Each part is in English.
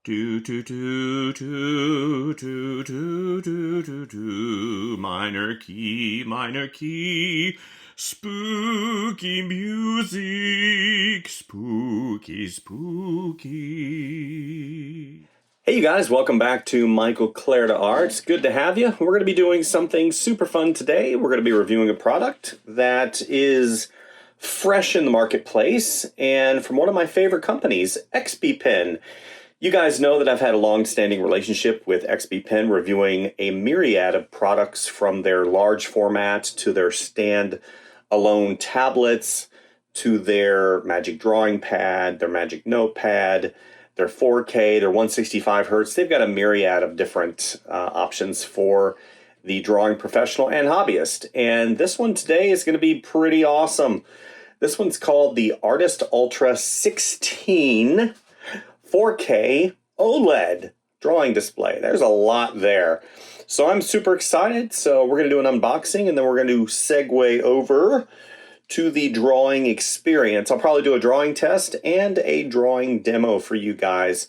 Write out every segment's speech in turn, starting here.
Do do do do do do do do do minor key, spooky music, spooky. Hey you guys, welcome back to Michael Clarida Arts. Good to have you. We're going to be doing something super fun today. We're going to be reviewing a product that is fresh in the marketplace and from one of my favorite companies, XPPen. You guys know that I've had a long-standing relationship with XPPen, reviewing a myriad of products from their large format to their stand-alone tablets to their Magic Drawing Pad, their Magic Notepad, their 4K, their 165 Hertz. They've got a myriad of different options for the drawing professional and hobbyist. And this one today is going to be pretty awesome. This one's called the Artist Ultra 16 4K OLED drawing display. There's a lot there. So I'm super excited. So we're going to do an unboxing and then we're going to segue over to the drawing experience. I'll probably do a drawing test and a drawing demo for you guys.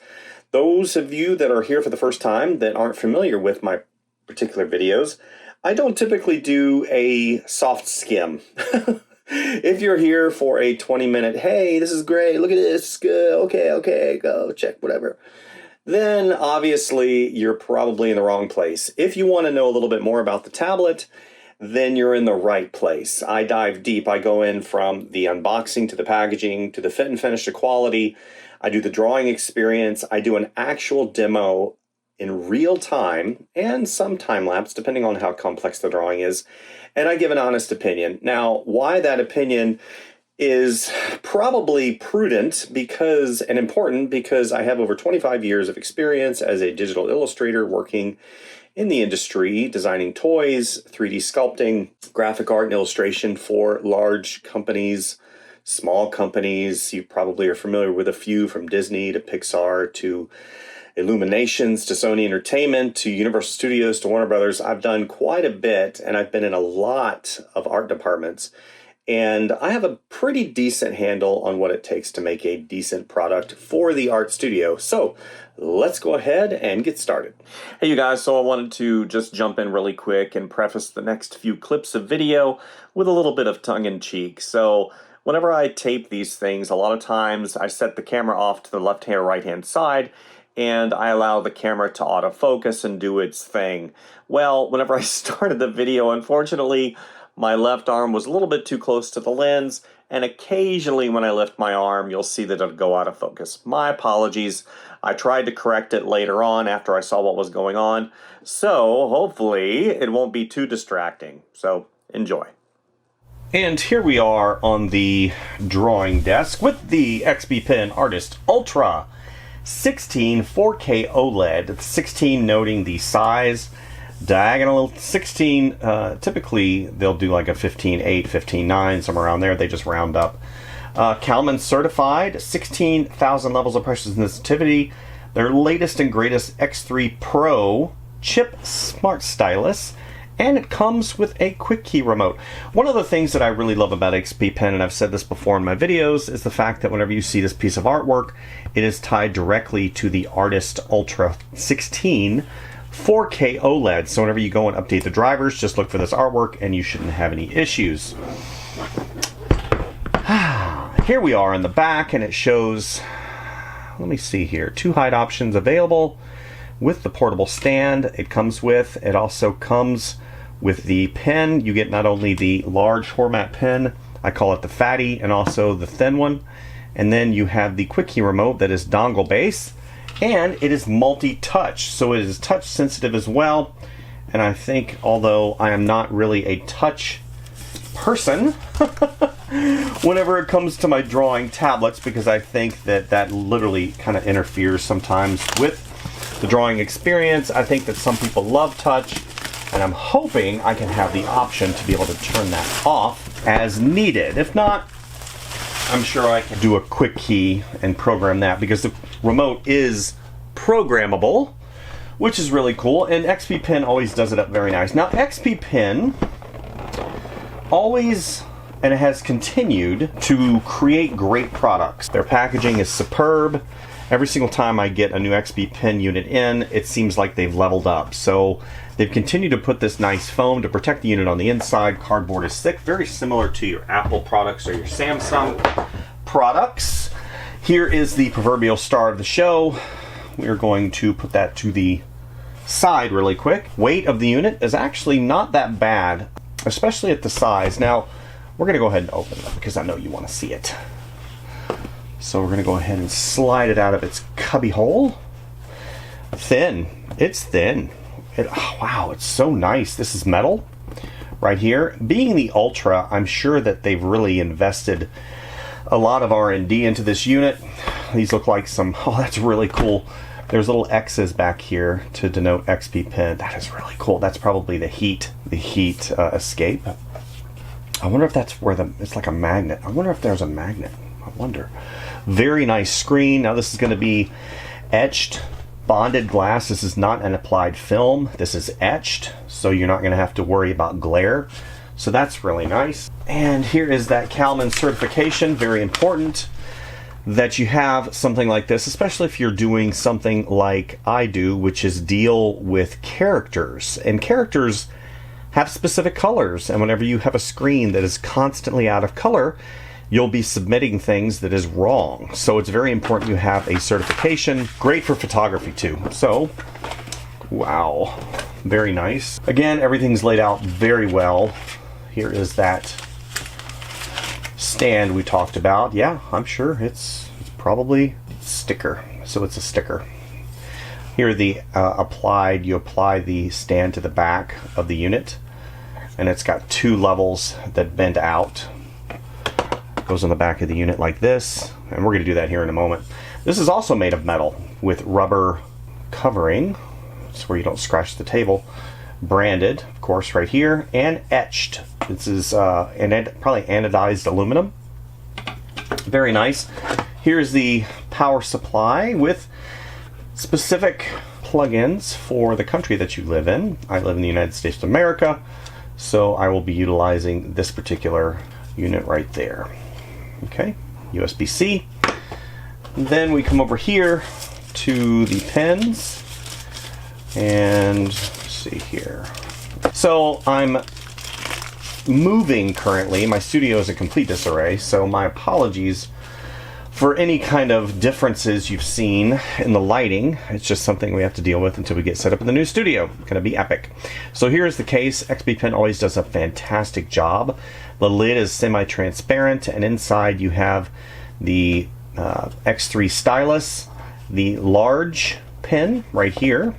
Those of you that are here for the first time that aren't familiar with my particular videos, I don't typically do a soft skim. If you're here for a 20-minute, hey, this is great, look at this, good, okay, go, check, whatever, then obviously you're probably in the wrong place. If you want to know a little bit more about the tablet, then you're in the right place. I dive deep. I go in from the unboxing to the packaging to the fit and finish to quality. I do the drawing experience. I do an actual demo in real time and some time lapse, depending on how complex the drawing is. And I give an honest opinion. Now, why that opinion is probably prudent and important because I have over 25 years of experience as a digital illustrator working in the industry, designing toys, 3D sculpting, graphic art and illustration for large companies, small companies. You probably are familiar with a few, from Disney to Pixar to Illuminations to Sony Entertainment to Universal Studios to Warner Brothers. I've done quite a bit and I've been in a lot of art departments. And I have a pretty decent handle on what it takes to make a decent product for the art studio. So let's go ahead and get started. Hey you guys, so I wanted to just jump in really quick and preface the next few clips of video with a little bit of tongue-in-cheek. So whenever I tape these things, a lot of times I set the camera off to the left-hand or right-hand side and I allow the camera to autofocus and do its thing. Well, whenever I started the video, unfortunately, my left arm was a little bit too close to the lens, and occasionally when I lift my arm, you'll see that it'll go out of focus. My apologies. I tried to correct it later on after I saw what was going on, so hopefully it won't be too distracting. So enjoy. And here we are on the drawing desk with the XPPen Artist Ultra 16 4K OLED, 16 noting the size, diagonal 16, typically they'll do like a 15.8, 15.9, somewhere around there, they just round up. Kalman certified, 16,000 levels of pressure sensitivity, their latest and greatest X3 Pro chip smart stylus, and it comes with a quick key remote. One of the things that I really love about XPPen, and I've said this before in my videos, is the fact that whenever you see this piece of artwork, it is tied directly to the Artist Ultra 16 4K OLED. So whenever you go and update the drivers, just look for this artwork and you shouldn't have any issues. Here we are in the back and it shows, let me see here, 2 height options available with the portable stand it also comes with the pen. You get not only the large format pen, I call it the fatty, and also the thin one. And then you have the quick key remote that is dongle based, and it is multi-touch, so it is touch sensitive as well. And I think, although I am not really a touch person whenever it comes to my drawing tablets, because I think that literally kind of interferes sometimes with the drawing experience. I think that some people love touch, and I'm hoping I can have the option to be able to turn that off as needed. If not, I'm sure I can do a quick key and program that, because the remote is programmable, which is really cool, and XPPen always does it up very nice. Now, XPPen always and has continued to create great products. Their packaging is superb, every single time I get a new XPPen unit in, it seems like they've leveled up. So they've continued to put this nice foam to protect the unit on the inside. Cardboard is thick, very similar to your Apple products or your Samsung products. Here is the proverbial star of the show. We are going to put that to the side really quick. Weight of the unit is actually not that bad, especially at the size. Now, we're going to go ahead and open it because I know you want to see it. So we're going to go ahead and slide it out of its cubby hole. Thin. It's thin. Oh, wow, it's so nice. This is metal right here. Being the Ultra, I'm sure that they've really invested a lot of R&D into this unit. These look like some, oh, that's really cool. There's little X's back here to denote XPPen. That is really cool. That's probably the heat escape. I wonder if that's where it's like a magnet. I wonder if there's a magnet. I wonder. Very nice screen. Now this is going to be etched bonded glass. This is not an applied film. This is etched, so you're not going to have to worry about glare. So that's really nice. And here is that Kalman certification. Very important that you have something like this, especially if you're doing something like I do, which is deal with characters. And characters have specific colors, and whenever you have a screen that is constantly out of color, you'll be submitting things that is wrong. So it's very important you have a certification. Great for photography too. So, wow, very nice. Again, everything's laid out very well. Here is that stand we talked about. Yeah, I'm sure it's probably sticker. So it's a sticker. Here are the you apply the stand to the back of the unit, and it's got two levels that bend out. Goes on the back of the unit like this, and we're going to do that here in a moment. This is also made of metal with rubber covering, so where you don't scratch the table. Branded, of course, right here, and etched. This is probably anodized aluminum. Very nice. Here's the power supply with specific plugins for the country that you live in. I live in the United States of America, so I will be utilizing this particular unit right there. Okay, USB-C. Then we come over here to the pens, and let's see here. So I'm moving currently. My studio is a complete disarray, so my apologies for any kind of differences you've seen in the lighting. It's just something we have to deal with until we get set up in the new studio. It's going to be epic. So here's the case. XPPen always does a fantastic job. The lid is semi-transparent, and inside you have the X3 Stylus, the large pen right here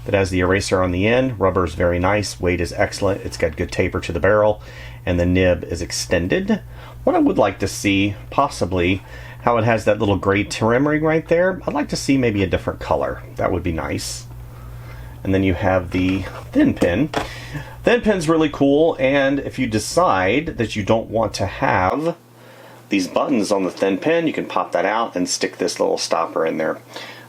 that has the eraser on the end. Rubber is very nice. Weight is excellent. It's got good taper to the barrel, and the nib is extended. What I would like to see, possibly, how it has that little gray trim ring right there. I'd like to see maybe a different color. That would be nice. And then you have the thin pen. Thin pen's really cool, and if you decide that you don't want to have these buttons on the thin pen, you can pop that out and stick this little stopper in there.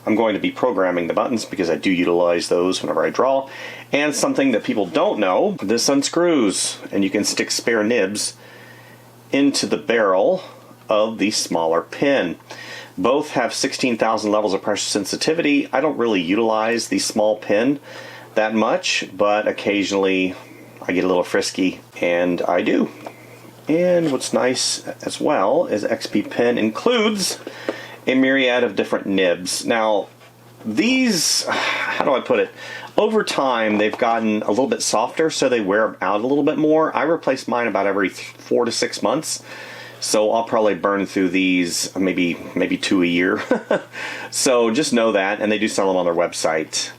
I'm going to be programming the buttons because I do utilize those whenever I draw. And something that people don't know, this unscrews, and you can stick spare nibs into the barrel of the smaller pen. Both have 16,000 levels of pressure sensitivity. I don't really utilize the small pen that much, but occasionally I get a little frisky, and I do. And what's nice as well is XPPen includes a myriad of different nibs. Now, these, how do I put it? Over time, they've gotten a little bit softer, so they wear out a little bit more. I replace mine about every 4 to 6 months. So I'll probably burn through these maybe 2 a year. So just know that, and they do sell them on their website,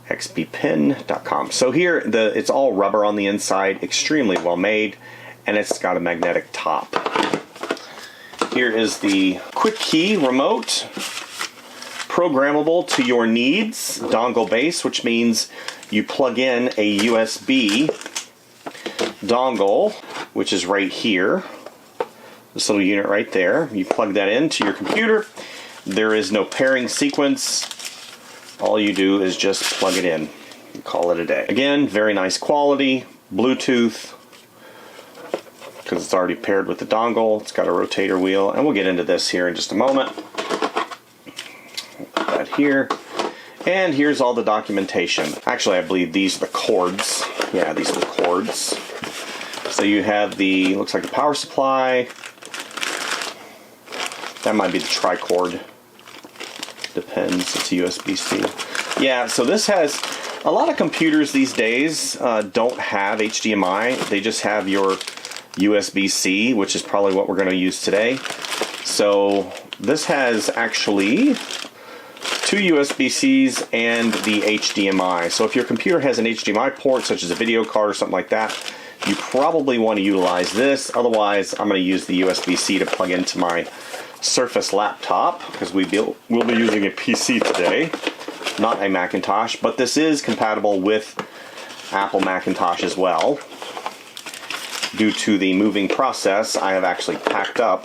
XPPen.com. So here, it's all rubber on the inside, extremely well made, and it's got a magnetic top. Here is the quick key remote, programmable to your needs, dongle base, which means you plug in a USB dongle, which is right here. This little unit right there. You plug that into your computer. There is no pairing sequence. All you do is just plug it in and call it a day. Again, very nice quality. Bluetooth, because it's already paired with the dongle. It's got a rotator wheel, and we'll get into this here in just a moment. here. And here's all the documentation. Actually, I believe these are the cords. Yeah, these are the cords. So you have the, looks like the power supply. That might be the tricord. Depends, it's a USB-C. Yeah, so this has, a lot of computers these days don't have HDMI. They just have your USB-C, which is probably what we're going to use today. So this has actually 2 USB-Cs and the HDMI. So if your computer has an HDMI port, such as a video card or something like that, you probably want to utilize this. Otherwise, I'm going to use the USB-C to plug into my Surface laptop, because we'll be using a PC today, not a Macintosh, but this is compatible with Apple Macintosh as well. Due to the moving process, I have actually packed up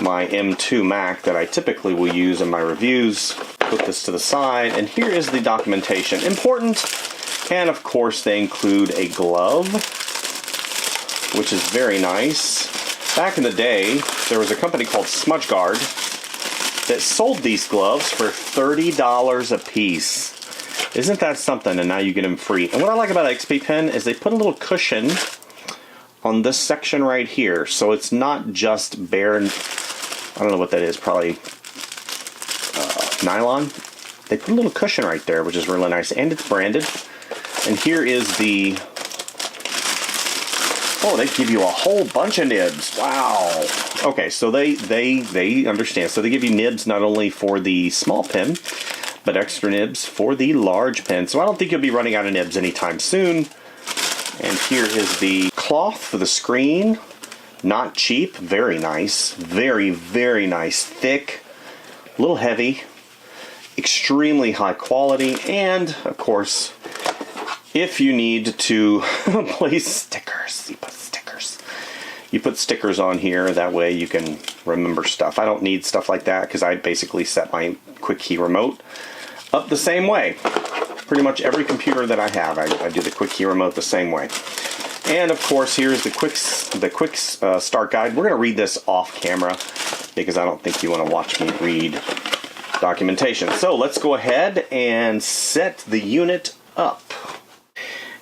my M2 Mac that I typically will use in my reviews. Put this to the side, and here is the documentation. Important, and of course they include a glove, which is very nice. Back in the day, there was a company called Smudge Guard that sold these gloves for $30 a piece. Isn't that something? And now you get them free. And what I like about XPPen is they put a little cushion on this section right here, so it's not just bare, I don't know what that is, probably nylon. They put a little cushion right there, which is really nice, and it's branded. And here is the, oh, they give you a whole bunch of nibs. Wow. Okay, so they understand. So they give you nibs not only for the small pen, but extra nibs for the large pen. So I don't think you'll be running out of nibs anytime soon. And here is the cloth for the screen. Not cheap, very nice. Very, very nice. Thick, a little heavy, extremely high quality, and of course, if you need to place stickers, you put stickers on here. That way you can remember stuff. I don't need stuff like that because I basically set my quick key remote up the same way. Pretty much every computer that I have, I do the quick key remote the same way. And of course, here's the quick start guide. We're going to read this off camera because I don't think you want to watch me read documentation. So let's go ahead and set the unit up.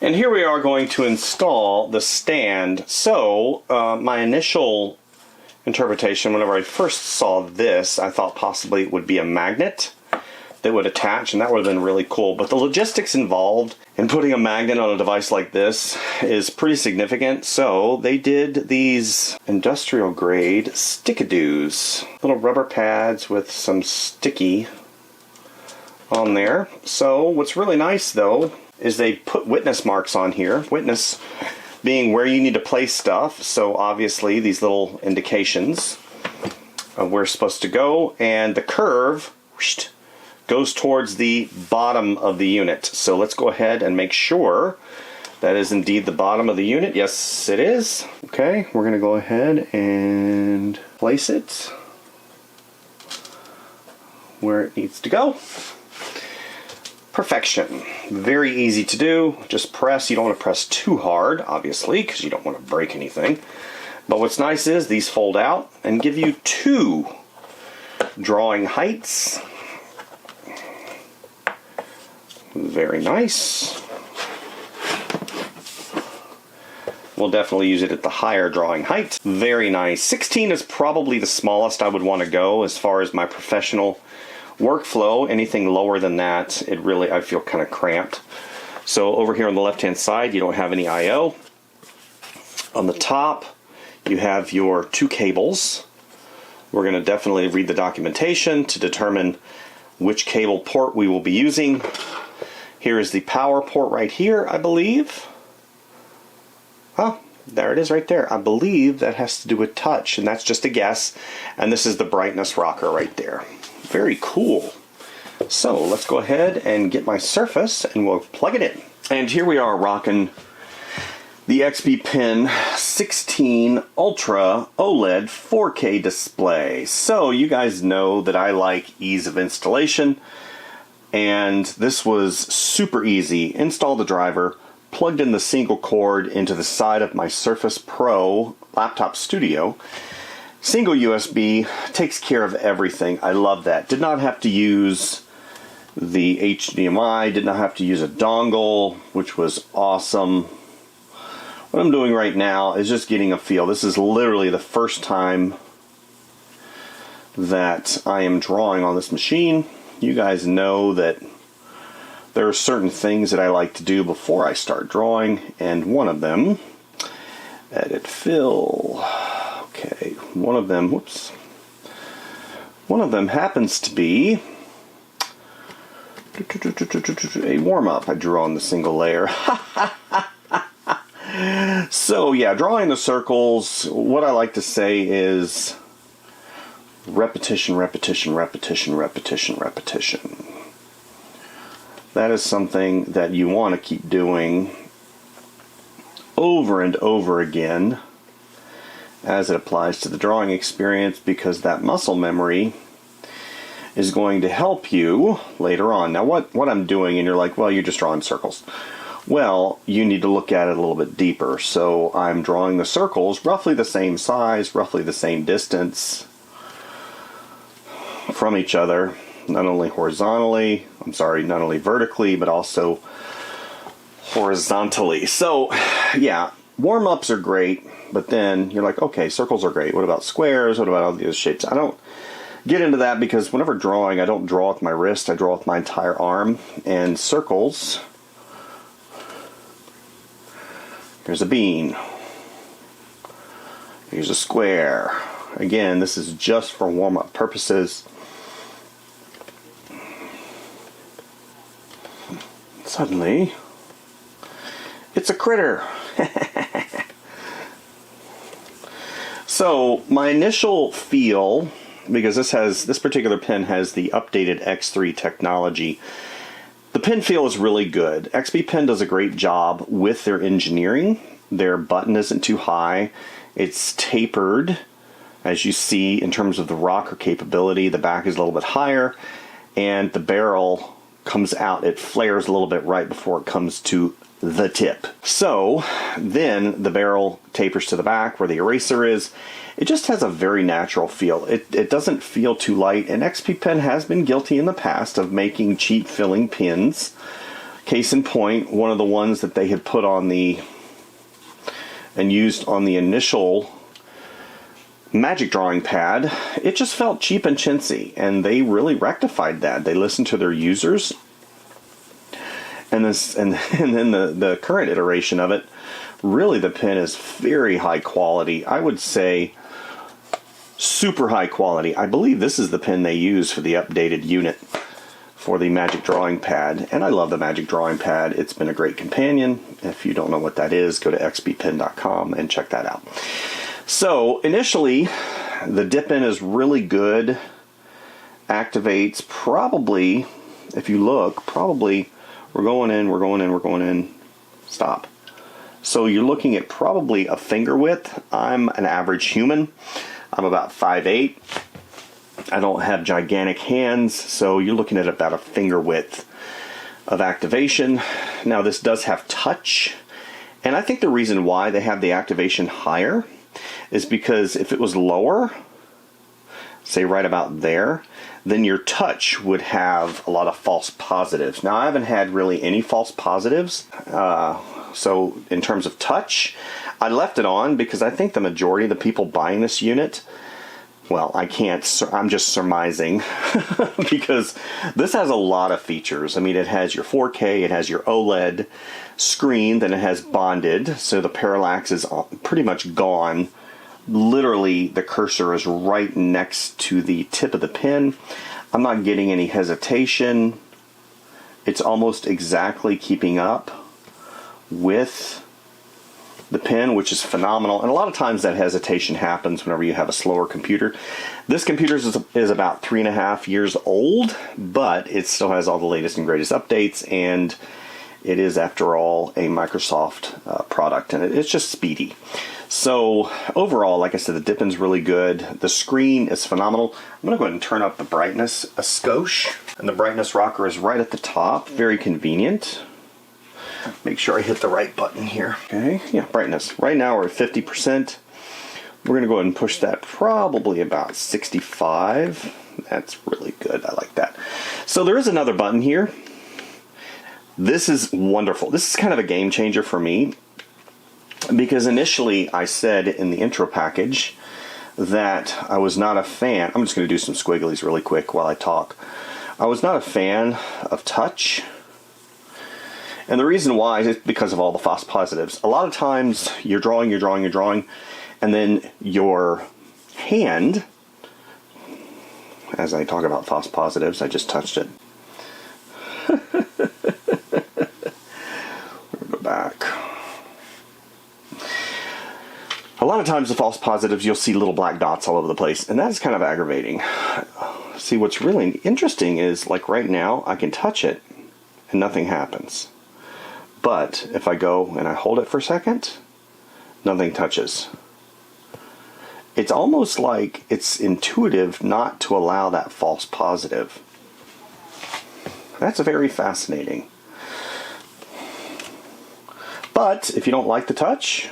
And here we are going to install the stand. So my initial interpretation, whenever I first saw this, I thought possibly it would be a magnet that would attach, and that would have been really cool. But the logistics involved in putting a magnet on a device like this is pretty significant. So they did these industrial grade stickadoos, little rubber pads with some sticky on there. So what's really nice though is they put witness marks on here. Witness being where you need to place stuff. So obviously these little indications of where it's supposed to go, and the curve goes towards the bottom of the unit. So let's go ahead and make sure that is indeed the bottom of the unit. Yes, it is. Okay, we're going to go ahead and place it where it needs to go. Perfection. Very easy to do. Just press. You don't want to press too hard, obviously, because you don't want to break anything. But what's nice is these fold out and give you 2 drawing heights. Very nice. We'll definitely use it at the higher drawing height. Very nice. 16 is probably the smallest I would want to go as far as my professional workflow. Anything lower than that, I feel kind of cramped. So over here on the left hand side, you don't have any I/O. On the top, you have your 2 cables. We're going to definitely read the documentation to determine which cable port we will be using. Here is the power port right here, I believe. Oh, there it is right there. I believe that has to do with touch, and that's just a guess. And this is the brightness rocker right there. Very cool. So let's go ahead and get my Surface and we'll plug it in. And here we are rocking the XPPen 16 Ultra OLED 4K display. So you guys know that I like ease of installation, and this was super easy. Installed the driver, plugged in the single cord into the side of my Surface Pro Laptop Studio, Single USB takes care of everything. I love that. Did not have to use the HDMI, did not have to use a dongle, which was awesome. What I'm doing right now is just getting a feel. This is literally the first time that I am drawing on this machine. You guys know that there are certain things that I like to do before I start drawing, and one of them, edit fill. Okay, one of them, whoops. One of them happens to be a warm-up I drew on the single layer. So yeah, drawing the circles, what I like to say is repetition, repetition, repetition, repetition, repetition. That is something that you want to keep doing over and over again as it applies to the drawing experience, because that muscle memory is going to help you later on. Now what I'm doing, and you're like, well, you're just drawing circles. Well, you need to look at it a little bit deeper. So I'm drawing the circles roughly the same size, roughly the same distance from each other, not only horizontally, not only vertically, but also horizontally. So yeah, warm-ups are great, but then you're like, okay, circles are great. What about squares? What about all these shapes? I don't get into that, because whenever drawing, I don't draw with my wrist, I draw with my entire arm. And circles, here's a bean, here's a square. Again, this is just for warm-up purposes. Suddenly, it's a critter. So my initial feel, because this particular pen has the updated X3 technology, the pen feel is really good. XPPen does a great job with their engineering. Their button isn't too high. It's tapered, as you see, in terms of the rocker capability. The back is a little bit higher, and the barrel comes out, it flares a little bit right before it comes to the tip. So then the barrel tapers to the back where the eraser is. It just has a very natural feel. It doesn't feel too light, and XPPen has been guilty in the past of making cheap filling pens. Case in point, one of the ones that they had put on and used on the initial magic drawing pad, it just felt cheap and chintzy, and they really rectified that. They listened to their users, and then the current iteration of it, really the pen is very high quality. I would say super high quality. I believe this is the pen they use for the updated unit for the magic drawing pad, and I love the magic drawing pad. It's been a great companion. If you don't know what that is, go to XPPen.com and check that out. So initially, the dip in is really good. Activates probably, if you look, probably we're going in, we're going in, we're going in, stop. So you're looking at probably a finger width. I'm an average human. I'm about 5'8". I don't have gigantic hands, so you're looking at about a finger width of activation. Now this does have touch, and I think the reason why they have the activation higher is because if it was lower, say right about there, then your touch would have a lot of false positives. Now I haven't had really any false positives, so in terms of touch, I left it on because I think the majority of the people buying this unit, well, I'm just surmising because this has a lot of features. I mean, it has your 4K, it has your OLED screen, then it has bonded, so the parallax is pretty much gone. Literally, the cursor is right next to the tip of the pen. I'm not getting any hesitation. It's almost exactly keeping up with the pen, which is phenomenal. And a lot of times that hesitation happens whenever you have a slower computer. This computer is about 3.5 years old, but it still has all the latest and greatest updates, and it is, after all, a Microsoft product, and it's just speedy. So overall, like I said, the dip-in's really good. The screen is phenomenal. I'm going to go ahead and turn up the brightness a skosh, and the brightness rocker is right at the top. Very convenient. Make sure I hit the right button here. Okay, yeah, brightness. Right now we're at 50%. We're going to go ahead and push that probably about 65. That's really good. I like that. So there is another button here. This is wonderful. This is kind of a game changer for me, because initially I said in the intro package that I was not a fan. I'm just going to do some squigglies really quick while I talk. I was not a fan of touch. And the reason why is because of all the false positives. A lot of times you're drawing, and then your hand, as I talk about false positives, I just touched it. Go back. A lot of times the false positives, you'll see little black dots all over the place, and that is kind of aggravating. See, what's really interesting is, like right now, I can touch it and nothing happens. But if I go and I hold it for a second, nothing touches. It's almost like it's intuitive not to allow that false positive. That's very fascinating. But if you don't like the touch,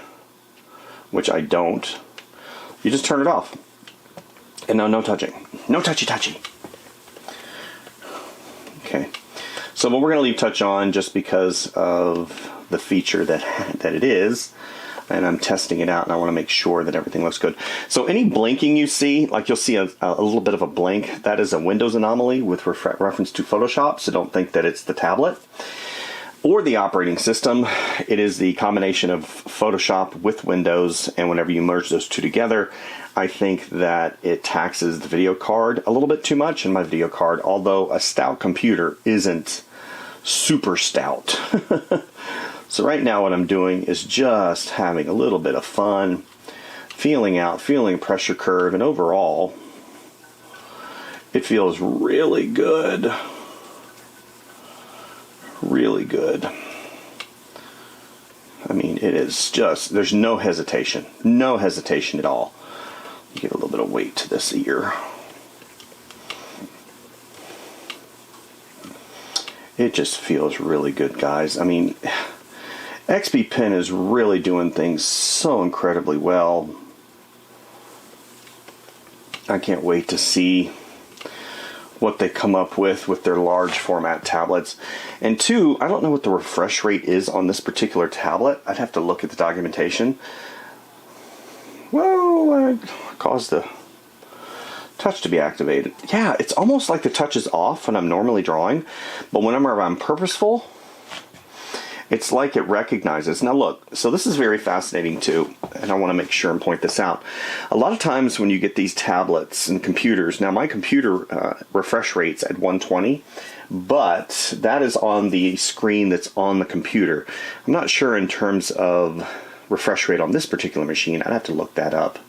which I don't, you just turn it off. And no touching. No touchy. Okay. So but we're going to leave touch on just because of the feature that it is. And I'm testing it out, and I want to make sure that everything looks good. So any blinking you see, like you'll see a little bit of a blink, that is a Windows anomaly with reference to Photoshop, so don't think that it's the tablet or the operating system. It is the combination of Photoshop with Windows, and whenever you merge those two together, I think that it taxes the video card a little bit too much, and my video card, although a stout computer, isn't super stout. So right now what I'm doing is just having a little bit of fun, feeling pressure curve, and overall, it feels really good. Really good. I mean, it is just, there's no hesitation. No hesitation at all. Give a little bit of weight to this ear. It just feels really good, guys. I mean, XPPen is really doing things so incredibly well. I can't wait to see what they come up with their large format tablets. And two, I don't know what the refresh rate is on this particular tablet. I'd have to look at the documentation. Well, I caused the touch to be activated. Yeah, it's almost like the touch is off when I'm normally drawing, but whenever I'm purposeful, it's like it recognizes. Now look, so this is very fascinating too, and I want to make sure and point this out. A lot of times when you get these tablets and computers, now my computer refresh rate's at 120, but that is on the screen that's on the computer. I'm not sure in terms of refresh rate on this particular machine. I'd have to look that up.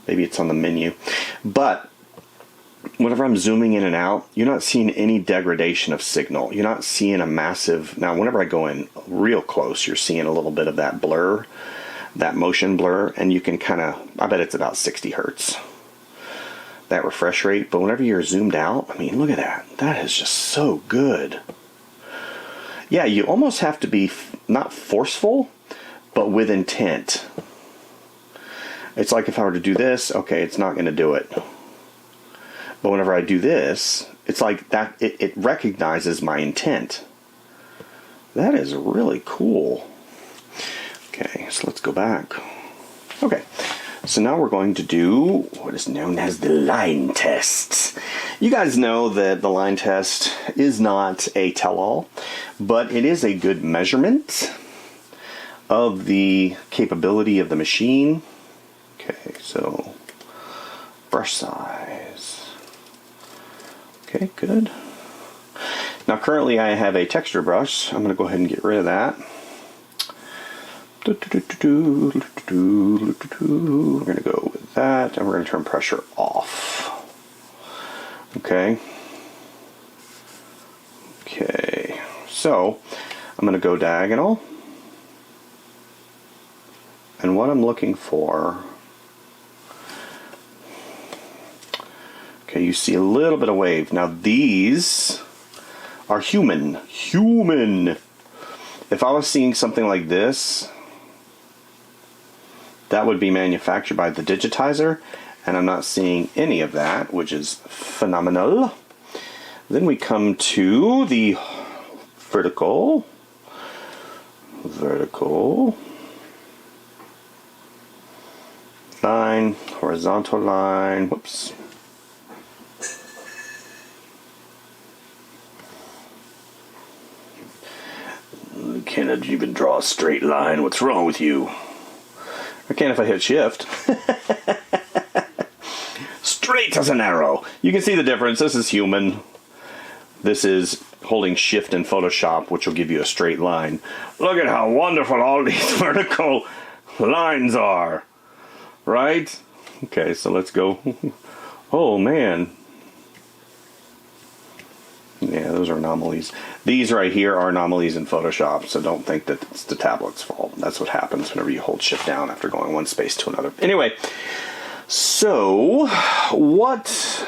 Maybe it's on the menu. But whenever I'm zooming in and out, you're not seeing any degradation of signal. You're not seeing a massive... Now, whenever I go in real close, you're seeing a little bit of that blur, that motion blur, and you can kind of... I bet it's about 60 hertz, that refresh rate. But whenever you're zoomed out, I mean, look at that. That is just so good. Yeah, you almost have to be not forceful, but with intent. It's like if I were to do this, okay, it's not going to do it. But whenever I do this, it's like that it recognizes my intent. That is really cool. Okay, so let's go back. Okay, so now we're going to do what is known as the line test. You guys know that the line test is not a tell-all, but it is a good measurement of the capability of the machine. Okay, so brush size. Okay, good. Now currently I have a texture brush. I'm going to go ahead and get rid of that. We're going to go with that, and we're going to turn pressure off. Okay. Okay, so I'm going to go diagonal. And what I'm looking for... Okay, you see a little bit of wave. Now these are human. If I was seeing something like this, That would be manufactured by the digitizer, and I'm not seeing any of that, which is phenomenal. Then we come to the vertical line, horizontal line, whoops. You can't even draw a straight line. What's wrong with you? I can if I hit shift. Straight as an arrow. You can see the difference. This is human. This is holding shift in Photoshop, which will give you a straight line. Look at how wonderful all these vertical lines are. Right? Okay, so let's go. Oh, man. Yeah, those are anomalies. These right here are anomalies in Photoshop, so don't think that it's the tablet's fault. That's what happens whenever you hold shift down after going one space to another. Anyway, so what...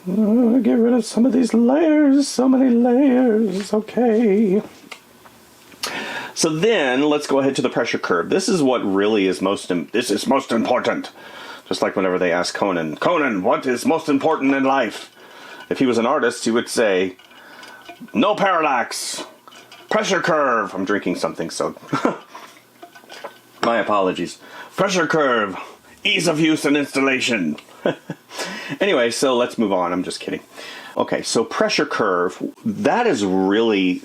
get rid of some of these layers. So many layers. Okay. So then let's go ahead to the pressure curve. This is what really is most important. Just like whenever they ask Conan, what is most important in life? If he was an artist, he would say, no parallax, pressure curve. I'm drinking something, so my apologies. Pressure curve, ease of use and installation. Anyway, so let's move on. I'm just kidding. Okay, so pressure curve, that is really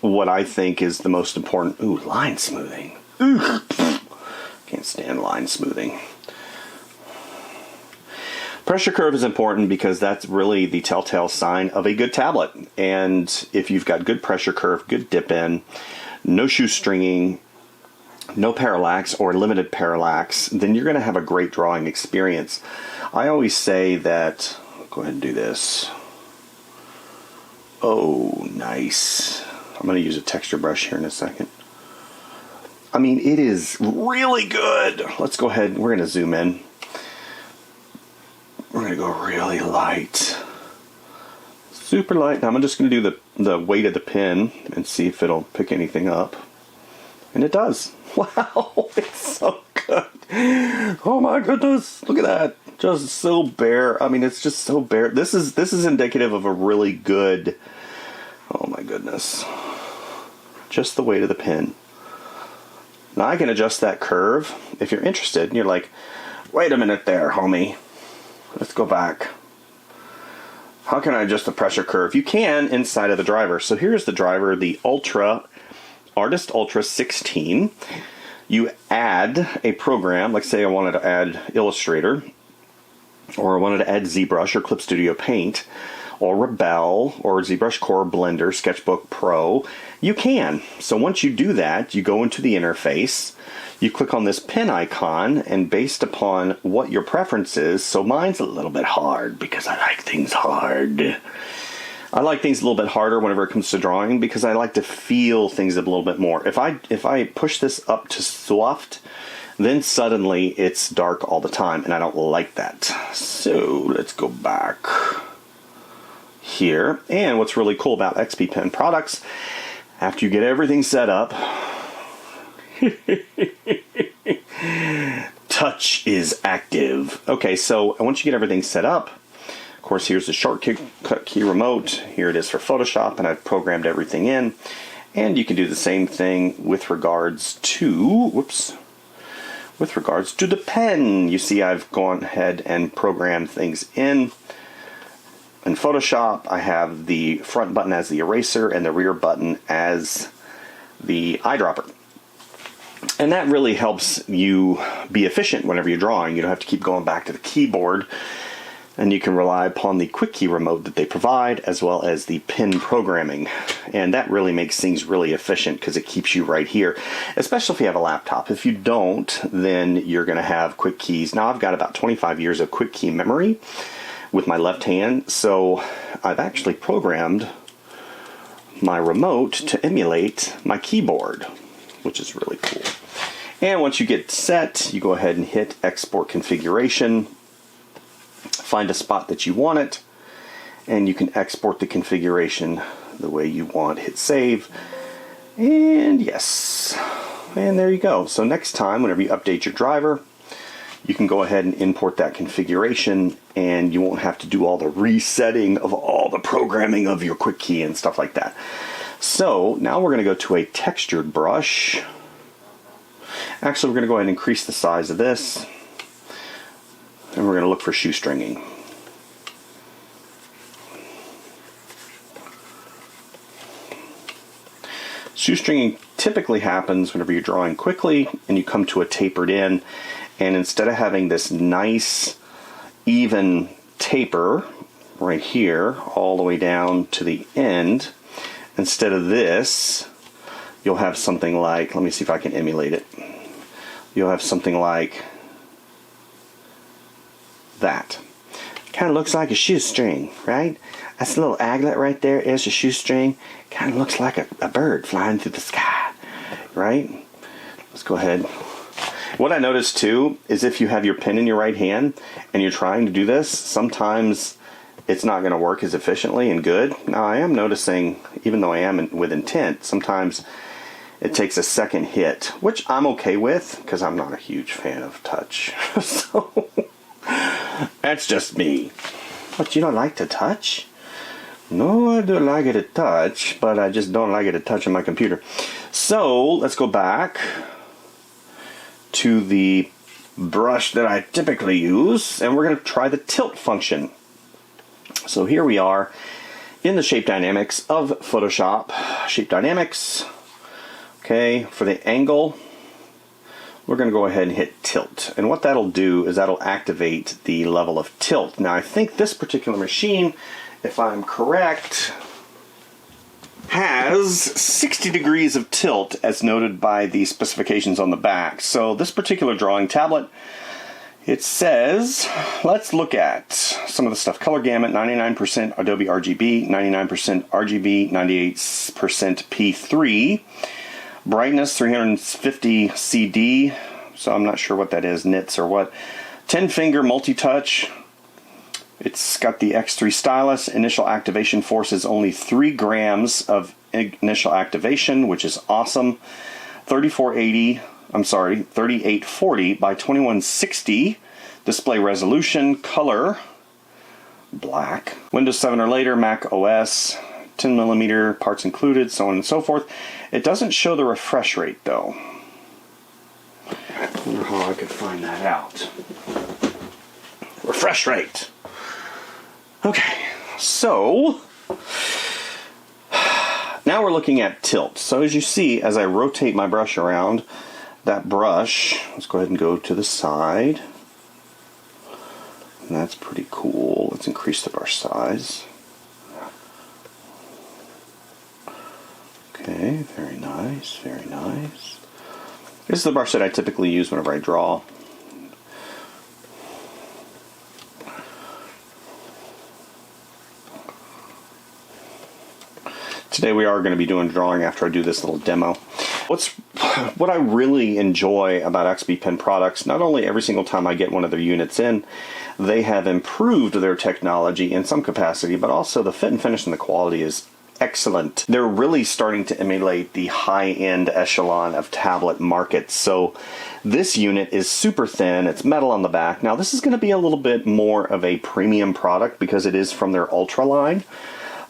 what I think is the most important. Ooh, line smoothing. Ooh, can't stand line smoothing. Pressure curve is important because that's really the telltale sign of a good tablet. And if you've got good pressure curve, good dip in, no shoestringing, no parallax or limited parallax, then you're going to have a great drawing experience. I always say that, go ahead and do this. Oh, nice. I'm going to use a texture brush here in a second. I mean, it is really good. Let's go ahead, we're going to zoom in. We're going to go really light. Super light. Now I'm just going to do the weight of the pen and see if it'll pick anything up. And it does. Wow, it's so good. Oh my goodness, look at that. Just so bare. I mean, it's just so bare. This is indicative of a really good, oh my goodness. Just the weight of the pen. Now I can adjust that curve if you're interested. And you're like, wait a minute there, homie. Let's go back. How can I adjust the pressure curve? You can inside of the driver. So here's the driver, the Artist Ultra 16. You add a program, like say I wanted to add Illustrator, or I wanted to add ZBrush or Clip Studio Paint, or Rebel, or ZBrush Core, Blender, Sketchbook Pro. You can. So once you do that, you go into the interface, you click on this pen icon, and based upon what your preference is, so mine's a little bit hard because I like things hard. I like things a little bit harder whenever it comes to drawing because I like to feel things a little bit more. If I push this up to soft, then suddenly it's dark all the time, and I don't like that. So let's go back here. And what's really cool about XPPen products, after you get everything set up, touch is active. Okay, so once you get everything set up, of course, here's the shortcut key remote. Here it is for Photoshop, and I've programmed everything in. And you can do the same thing with regards to, with regards to the pen. You see I've gone ahead and programmed things in. In Photoshop, I have the front button as the eraser and the rear button as the eyedropper. And that really helps you be efficient whenever you're drawing. You don't have to keep going back to the keyboard. And you can rely upon the quick key remote that they provide, as well as the pen programming. And that really makes things really efficient because it keeps you right here, especially if you have a laptop. If you don't, then you're going to have quick keys. Now I've got about 25 years of quick key memory with my left hand, so I've actually programmed my remote to emulate my keyboard, which is really cool. And once you get set, you go ahead and hit Export Configuration. Find a spot that you want it, and you can export the configuration the way you want. Hit save, and yes, And there you go. So next time, whenever you update your driver, you can go ahead and import that configuration, and you won't have to do all the resetting of all the programming of your quick key and stuff like that. So now we're going to go to a textured brush. Actually, we're going to go ahead and increase the size of this, and we're going to look for shoestringing. Shoestringing typically happens whenever you're drawing quickly and you come to a tapered end, and instead of having this nice even taper right here all the way down to the end, instead of this, you'll have something like, let me see if I can emulate it. You'll have something like that. Kind of looks like a shoestring, right? That's a little aglet right there is a shoestring. Kind of looks like a bird flying through the sky, right? Let's go ahead. What I noticed too is if you have your pen in your right hand and you're trying to do this, sometimes it's not going to work as efficiently and good. Now I am noticing, even though I am with intent, sometimes it takes a second hit, which I'm okay with because I'm not a huge fan of touch. So that's just me. But you don't like to touch? No, I do like it to touch, but I just don't like it to touch on my computer. So let's go back to the brush that I typically use, and we're going to try the tilt function. So here we are in the shape dynamics of Photoshop. Shape dynamics. Okay, for the angle, we're going to go ahead and hit tilt. And what that'll do is that'll activate the level of tilt. Now I think this particular machine, if I'm correct, has 60 degrees of tilt as noted by the specifications on the back. So this particular drawing tablet, it says, let's look at some of the stuff. Color gamut, 99% Adobe RGB, 99% RGB, 98% P3. Brightness, 350 CD. So I'm not sure what that is, nits or what. 10-finger multi-touch. It's got the X3 Stylus. Initial activation force is only 3 grams of initial activation, which is awesome. 3840 by 2160. Display resolution, color, black. Windows 7 or later, Mac OS, 10mm, parts included, so on and so forth. It doesn't show the refresh rate though. I wonder how I could find that out. Refresh rate. Okay, so now we're looking at tilt. So as you see, as I rotate my brush around, that brush, let's go ahead and go to the side. And that's pretty cool. Let's increase the brush size. Okay, very nice, very nice. This is the brush that I typically use whenever I draw. Today we are going to be doing drawing after I do this little demo. What I really enjoy about XPPen products, not only every single time I get one of their units in, they have improved their technology in some capacity, but also the fit and finish and the quality is excellent. They're really starting to emulate the high-end echelon of tablet markets. So this unit is super thin. It's metal on the back. Now this is going to be a little bit more of a premium product because it is from their Ultra line.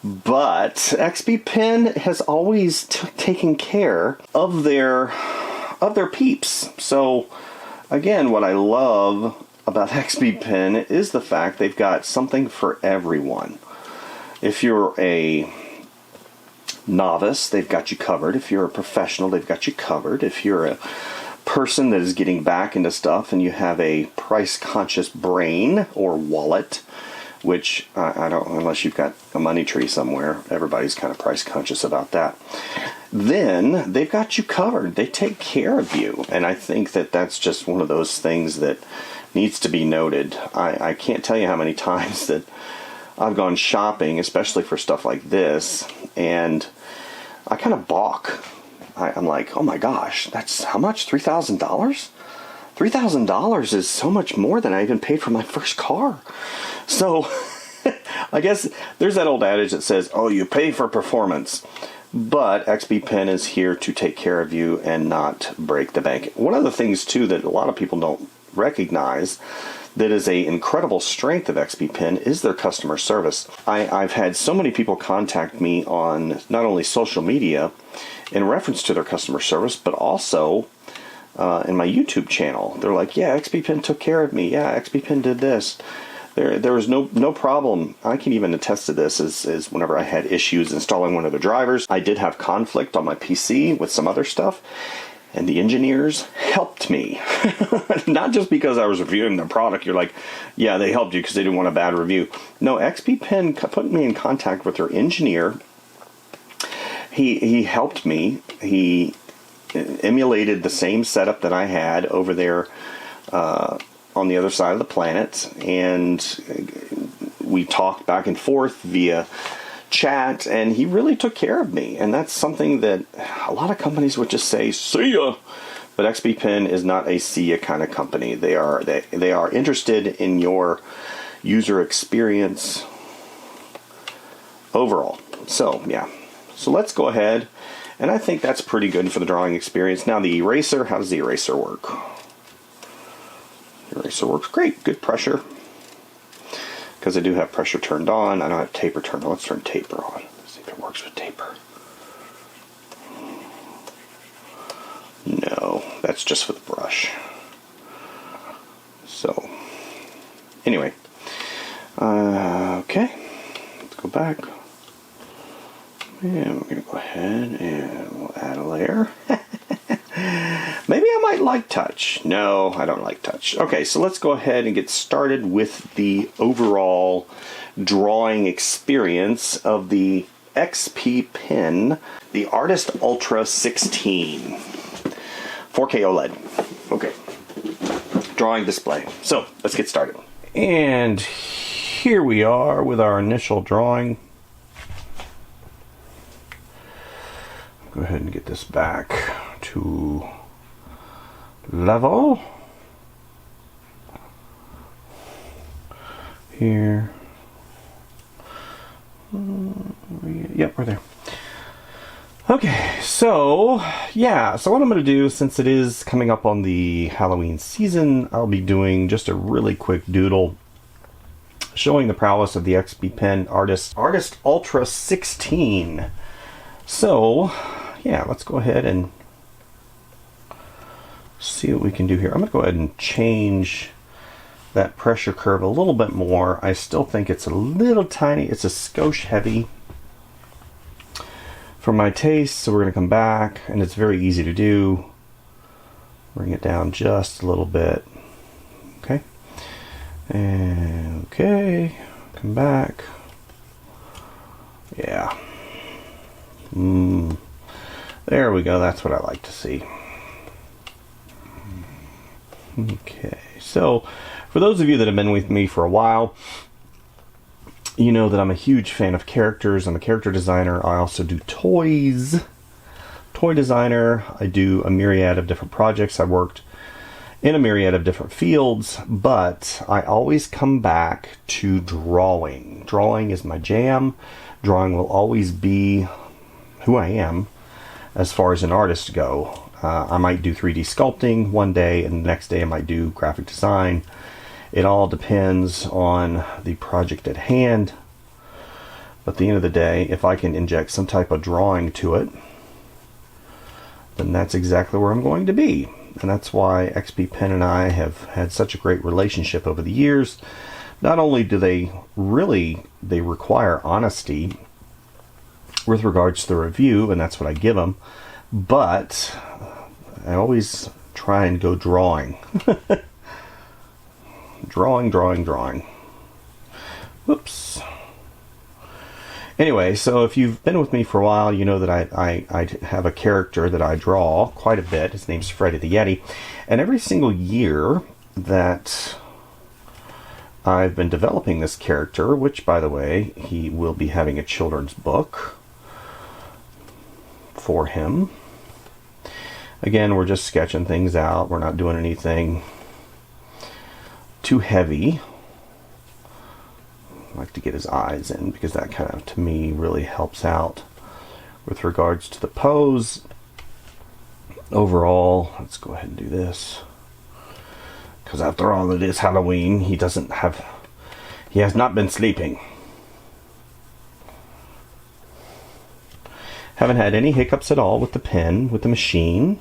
But XPPen has always taken care of their peeps. So again, what I love about XPPen is the fact they've got something for everyone. If you're a novice, they've got you covered. If you're a professional, they've got you covered. If you're a person that is getting back into stuff and you have a price-conscious brain or wallet, which I don't, unless you've got a money tree somewhere, everybody's kind of price conscious about that, then they've got you covered. They take care of you. And I think that that's just one of those things that needs to be noted. I can't tell you how many times that I've gone shopping, especially for stuff like this, and I kind of balk. I'm like, oh my gosh, that's how much? $3,000? $3,000 is so much more than I even paid for my first car. So I guess there's that old adage that says, oh, you pay for performance. but XPPen is here to take care of you and not break the bank. One of the things, too, that a lot of people don't recognize that is an incredible strength of XPPen is their customer service. I've had so many people contact me on not only social media in reference to their customer service, but also in my YouTube channel. They're like, yeah, XPPen took care of me. Yeah, XPPen did this. There was no problem. I can even attest to this as whenever I had issues installing one of the drivers. I did have conflict on my PC with some other stuff, and the engineers helped me. Not just because I was reviewing their product. You're like, yeah, they helped you because they didn't want a bad review. No, XPPen put me in contact with their engineer. He helped me. He emulated the same setup that I had over there on the other side of the planet, and we talked back and forth via chat, and he really took care of me. And that's something that a lot of companies would just say, see ya. But XPPen is not a see ya kind of company. They are interested in your user experience overall. So yeah, so let's go ahead, and I think that's pretty good for the drawing experience. Now the eraser, how does the eraser work? Eraser works great, good pressure. Because I do have pressure turned on, I don't have taper turned on. Let's turn taper on. Let's see if it works with taper. No, that's just for the brush. So, anyway. Okay, let's go back. And we're going to go ahead and we'll add a layer. Maybe I might like touch. No, I don't like touch. Okay, so let's go ahead and get started with the overall drawing experience of the XPPen, the Artist Ultra 16. 4K OLED. Okay. Drawing display. So, let's get started. And here we are with our initial drawing. Go ahead and get this back to level. Here. Yep, we're there. Okay, so yeah, so what I'm going to do, since it is coming up on the Halloween season, I'll be doing just a really quick doodle showing the prowess of the XPPen Artist Ultra 16. So yeah, let's go ahead and see what we can do here. I'm going to go ahead and change that pressure curve a little bit more. I still think it's a little tiny. It's a skosh heavy for my taste, so we're going to come back, and it's very easy to do. Bring it down just a little bit. Okay. And okay, come back. Yeah. There we go. That's what I like to see. Okay, so for those of you that have been with me for a while, you know that I'm a huge fan of characters. I'm a character designer. I also do toys. Toy designer. I do a myriad of different projects. I worked in a myriad of different fields, but I always come back to drawing. Drawing is my jam. Drawing will always be who I am as far as an artist go. I might do 3D sculpting one day, and the next day I might do graphic design. It all depends on the project at hand. But at the end of the day, if I can inject some type of drawing to it, then that's exactly where I'm going to be. And that's why XPPen and I have had such a great relationship over the years. Not only do they require honesty with regards to the review, and that's what I give them, but I always try and go drawing. drawing. Whoops. Anyway, so if you've been with me for a while, you know that I have a character that I draw quite a bit. His name's Freddy the Yeti. And every single year that I've been developing this character, which, by the way, he will be having a children's book for him. Again, we're just sketching things out. We're not doing anything too heavy. I like to get his eyes in because that kind of, to me, really helps out with regards to the pose. Overall, let's go ahead and do this. Because after all, it is Halloween. He has not been sleeping. Haven't had any hiccups at all with the pen, with the machine,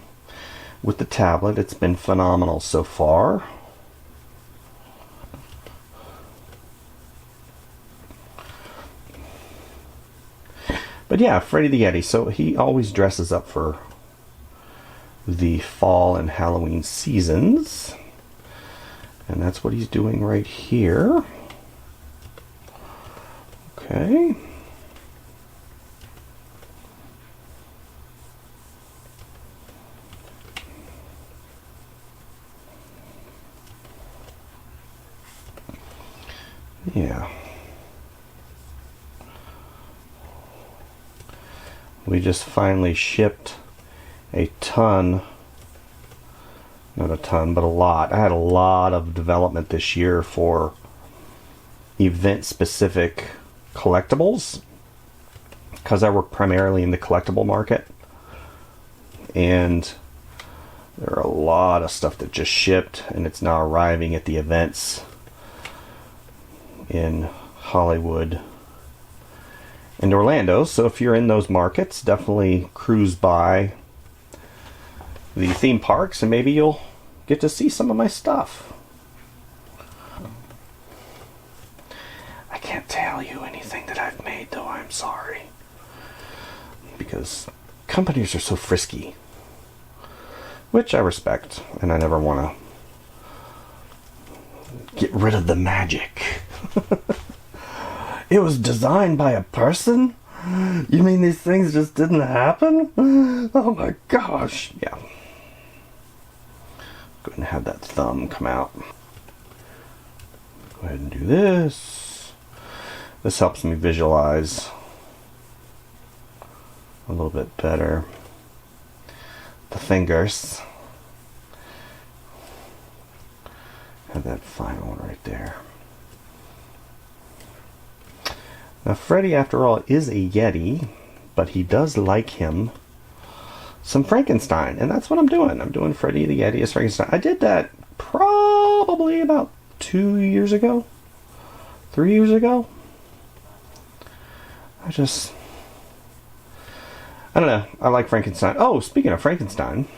with the tablet. It's been phenomenal so far. But yeah, Freddy the Yeti. So he always dresses up for the fall and Halloween seasons. And that's what he's doing right here. Okay. Yeah. We just finally shipped a ton, not a ton, but a lot. I had a lot of development this year for event-specific collectibles because I work primarily in the collectible market, and there are a lot of stuff that just shipped and it's now arriving at the events in Hollywood and Orlando. So if you're in those markets, definitely cruise by the theme parks and maybe you'll get to see some of my stuff. I can't tell you anything that I've made, though. I'm sorry, because companies are so frisky, which I respect, and I never want to get rid of the magic. It was designed by a person? You mean these things just didn't happen? Oh my gosh. Yeah. Go ahead and have that thumb come out. Go ahead and do this. This helps me visualize a little bit better the fingers. Have that final one right there. Now, Freddy, after all, is a Yeti, but he does like him some Frankenstein, and that's what I'm doing. I'm doing Freddy the Yeti as Frankenstein. I did that probably about 2 years ago, 3 years ago. I don't know. I like Frankenstein. Oh, speaking of Frankenstein,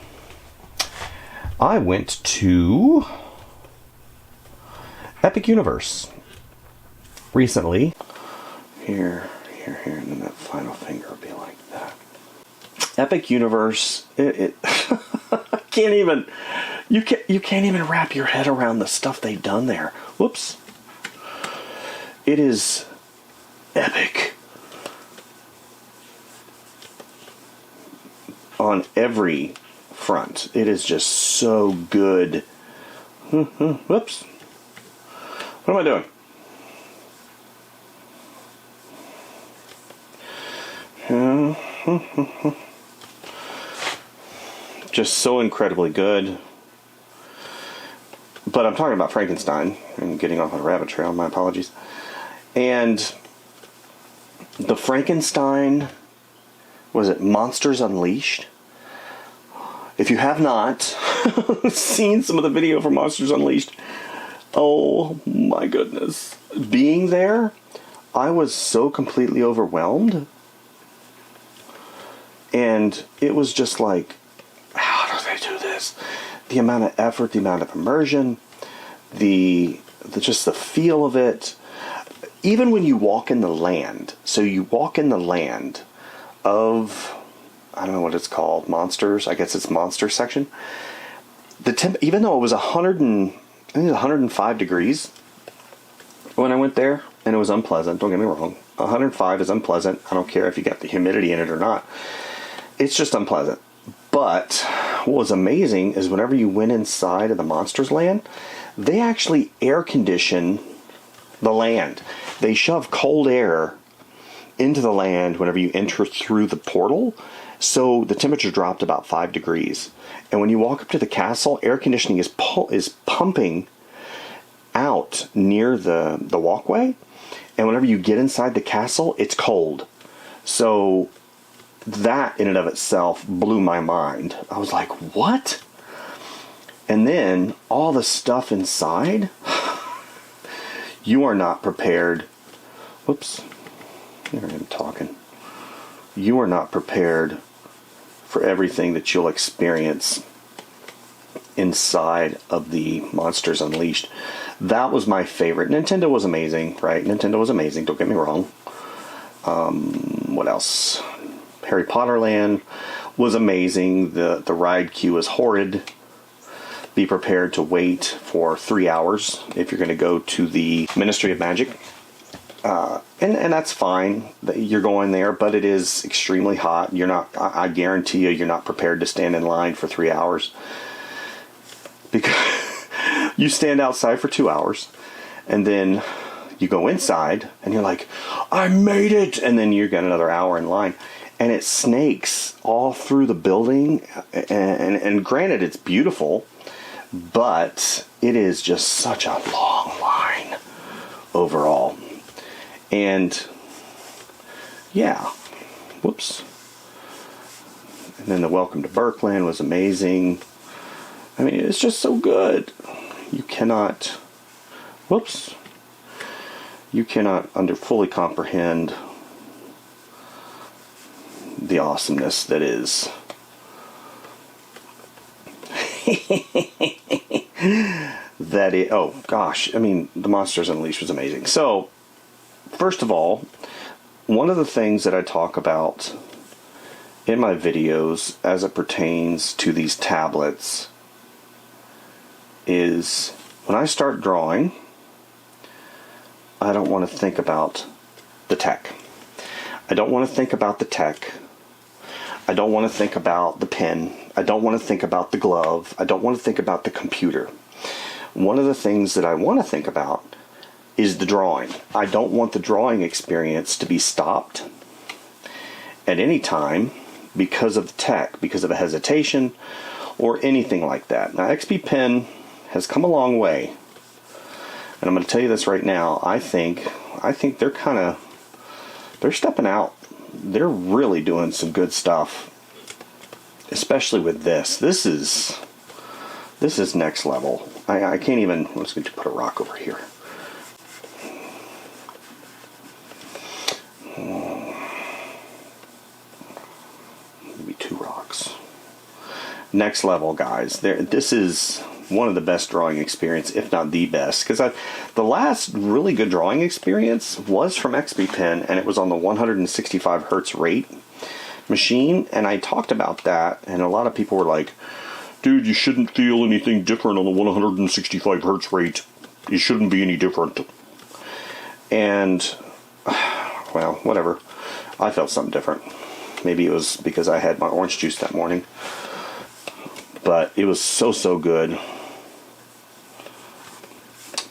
I went to Epic Universe recently. Here, and then that final finger will be like that. Epic Universe, I can't even, you can't even wrap your head around the stuff they've done there. Whoops. It is epic. On every front. It is just so good. Whoops. What am I doing? Just so incredibly good. But I'm talking about Frankenstein. I'm getting off on a rabbit trail. My apologies. And the Frankenstein, was it Monsters Unleashed? If you have not seen some of the video for Monsters Unleashed, oh my goodness. Being there, I was so completely overwhelmed. And it was just like, how do they do this? The amount of effort, the amount of immersion, just the feel of it. Even when you walk in the land, so you walk in the land of, I don't know what it's called, monsters. I guess it's monster section. Even though it was 105 degrees when I went there, and it was unpleasant. Don't get me wrong. 105 is unpleasant. I don't care if you got the humidity in it or not. It's just unpleasant. But what was amazing is whenever you went inside of the monsters land, they actually air condition the land. They shove cold air into the land whenever you enter through the portal. So the temperature dropped about 5 degrees. And when you walk up to the castle, air conditioning is pumping out near the walkway. And whenever you get inside the castle, it's cold. So that in and of itself blew my mind. I was like, what? And then all the stuff inside, you are not prepared. Whoops, there I am talking. You are not prepared for everything that you'll experience inside of the Monsters Unleashed. That was my favorite. Nintendo was amazing, right? Nintendo was amazing, don't get me wrong. What else? Harry Potter Land was amazing. The ride queue is horrid. Be prepared to wait for 3 hours if you're going to go to the Ministry of Magic. And that's fine. You're going there, but it is extremely hot. You're not, I guarantee you're not prepared to stand in line for 3 hours. Because you stand outside for 2 hours, and then you go inside, and you're like, I made it! And then you get another hour in line. And it snakes all through the building. And granted, it's beautiful, but it is just such a long line overall. And yeah, whoops. And then the Welcome to Berkland was amazing. I mean, it's just so good. You cannot, whoops. You cannot fully comprehend the awesomeness that is oh gosh, I mean, the Monsters Unleashed was amazing. So, first of all, one of the things that I talk about in my videos as it pertains to these tablets is when I start drawing, I don't want to think about the tech. I don't want to think about the tech. I don't want to think about the pen. I don't want to think about the glove. I don't want to think about the computer. One of the things that I want to think about is the drawing. I don't want the drawing experience to be stopped at any time because of the tech, because of a hesitation, or anything like that. Now, XPPen has come a long way. And I'm going to tell you this right now. I think they're stepping out. They're really doing some good stuff, especially with this. This is next level. I can't even. Let's get to put a rock over here. Maybe 2 rocks. Next level, guys. This is one of the best drawing experience, if not the best, because the last really good drawing experience was from XPPen, and it was on the 165 hertz rate machine, and I talked about that, and a lot of people were like, dude, you shouldn't feel anything different on the 165 hertz rate. It shouldn't be any different. And, well, whatever. I felt something different. Maybe it was because I had my orange juice that morning. But it was so good.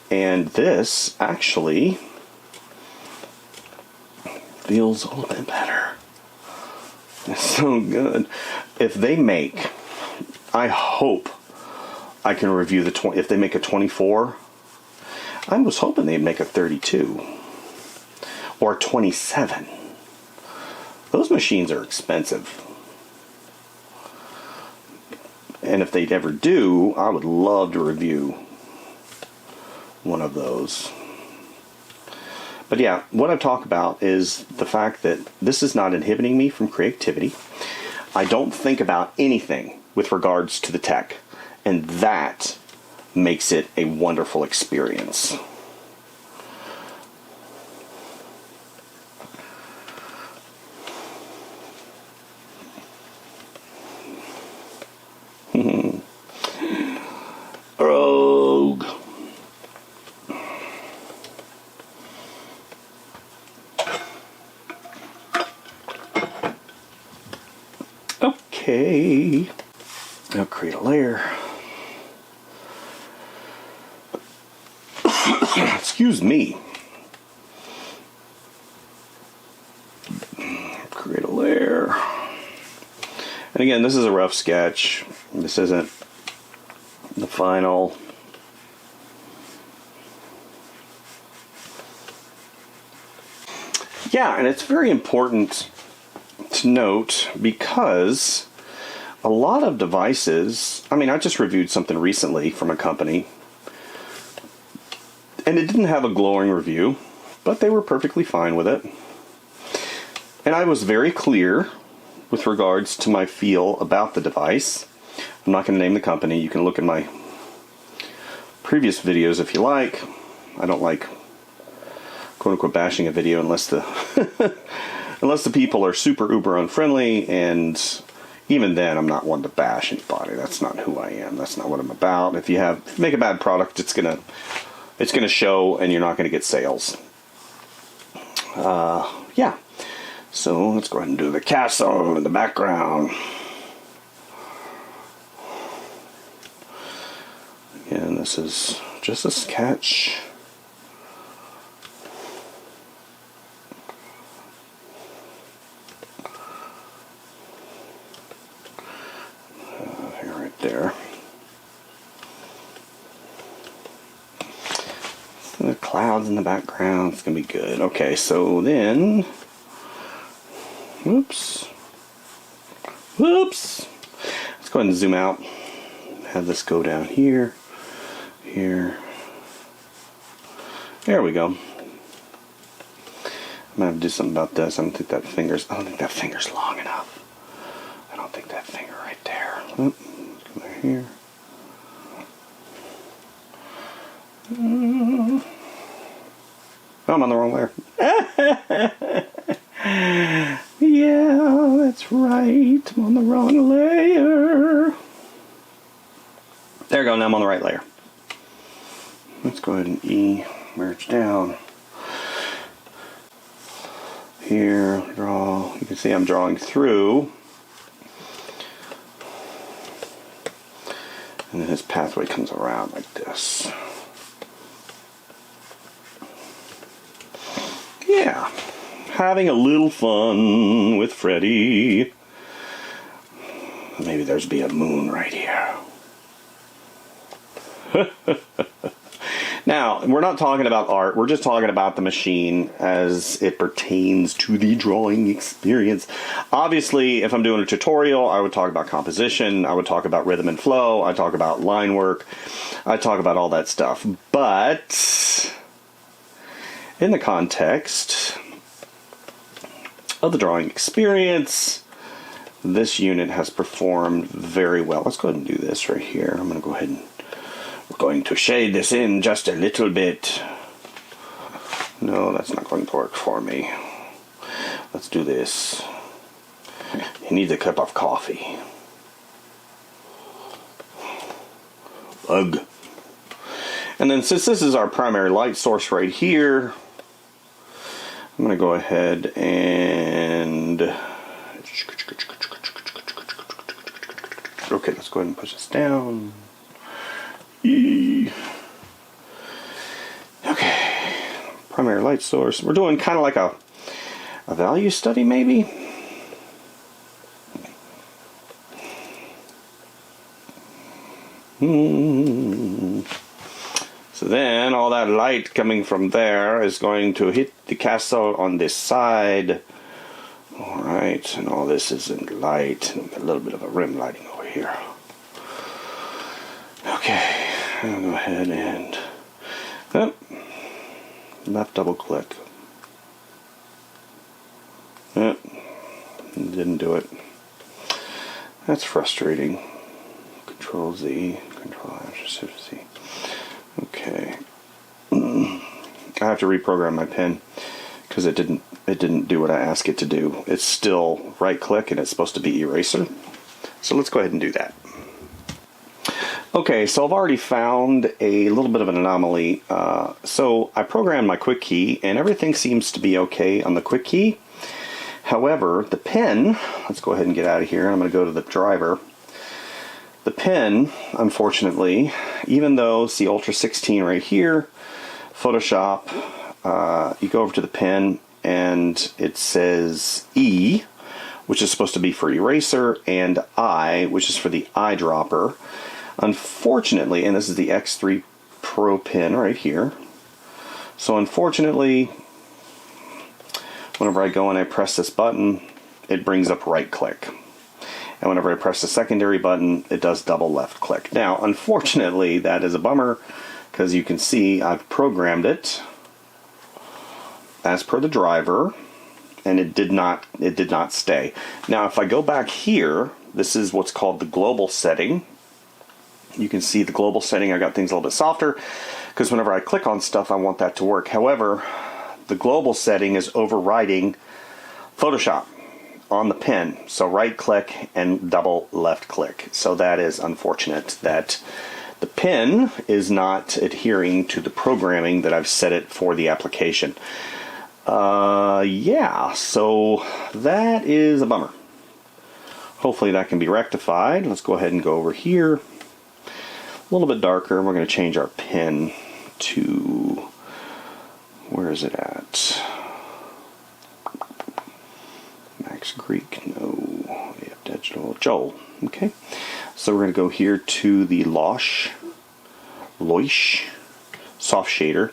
And this actually feels a little bit better. It's so good. If they make, I hope I can review the if they make a 24. I was hoping they'd make a 32 or 27. Those machines are expensive. And if they ever do, I would love to review one of those. But yeah, what I talk about is the fact that this is not inhibiting me from creativity. I don't think about anything with regards to the tech. And that makes it a wonderful experience. Rogue. Okay. Now create a layer. Excuse me. Create a layer. And again, this is a rough sketch. This isn't the final. Yeah, and it's very important to note, because a lot of devices, I mean, I just reviewed something recently from a company, and it didn't have a glowing review, but they were perfectly fine with it. And I was very clear with regards to my feel about the device. I'm not going to name the company. You can look at my previous videos if you like. I don't like quote-unquote bashing a video unless the unless the people are super uber unfriendly, and even then I'm not one to bash anybody. That's not who I am. That's not what I'm about. If you make a bad product, it's gonna show, and you're not gonna get sales. Yeah. So let's go ahead and do the castle in the background. Again, this is just a sketch. Here, right there. The clouds in the background. It's gonna be good. Okay, so then, whoops. Let's go ahead and zoom out. Have this go down here. Here. There we go. I'm gonna have to do something about this. I don't think that finger's long enough. I don't think that finger right there. Let's go here. Oh, I'm on the wrong layer. Yeah, that's right. I'm on the wrong layer. There we go. Now I'm on the right layer. Let's go ahead and merge down. Here, draw. You can see I'm drawing through. And then his pathway comes around like this. Yeah. Having a little fun with Freddy. Maybe there's be a moon right here. Now, we're not talking about art. We're just talking about the machine as it pertains to the drawing experience. Obviously, if I'm doing a tutorial, I would talk about composition. I would talk about rhythm and flow. I talk about line work. I talk about all that stuff. But in the context of the drawing experience, this unit has performed very well. Let's go ahead and do this right here. I'm going to go ahead and we're going to shade this in just a little bit. No, that's not going to work for me. Let's do this. He needs a cup of coffee. Ugh. And then since this is our primary light source right here, I'm going to go ahead and okay, let's go ahead and push this down. Okay, primary light source. We're doing kind of like a value study, maybe. So then all that light coming from there is going to hit the castle on this side. Alright, and all this is in light, and a little bit of a rim lighting over here. Okay, I'll go ahead and left double click. Didn't do it. That's frustrating. Control Z, Control Shift Z. Okay. I have to reprogram my pen because it didn't do what I asked it to do. It's still right click and it's supposed to be eraser. So let's go ahead and do that. Okay, so I've already found a little bit of an anomaly. So I programmed my quick key and everything seems to be okay on the quick key. However, the pen, let's go ahead and get out of here. I'm going to go to the driver. The pen, unfortunately, even though it's the Ultra 16 right here, Photoshop, you go over to the pen and it says E, which is supposed to be for eraser, and I, which is for the eyedropper. Unfortunately, and this is the X3 Pro pen right here. So unfortunately, whenever I go and I press this button, it brings up right click. And whenever I press the secondary button, it does double left click. Now, unfortunately, that is a bummer, because you can see I've programmed it as per the driver, and it did not stay. Now, if I go back here, this is what's called the global setting. You can see the global setting. I got things a little bit softer, because whenever I click on stuff, I want that to work. However, the global setting is overriding Photoshop on the pen, so right click and double left click. So that is unfortunate that the pen is not adhering to the programming that I've set it for the application. Yeah, so that is a bummer. Hopefully that can be rectified. Let's go ahead and go over here a little bit darker. We're going to change our pen to, where is it at? Max Greek, no, we have digital, Joel. Okay, so we're going to go here to the Loish soft shader,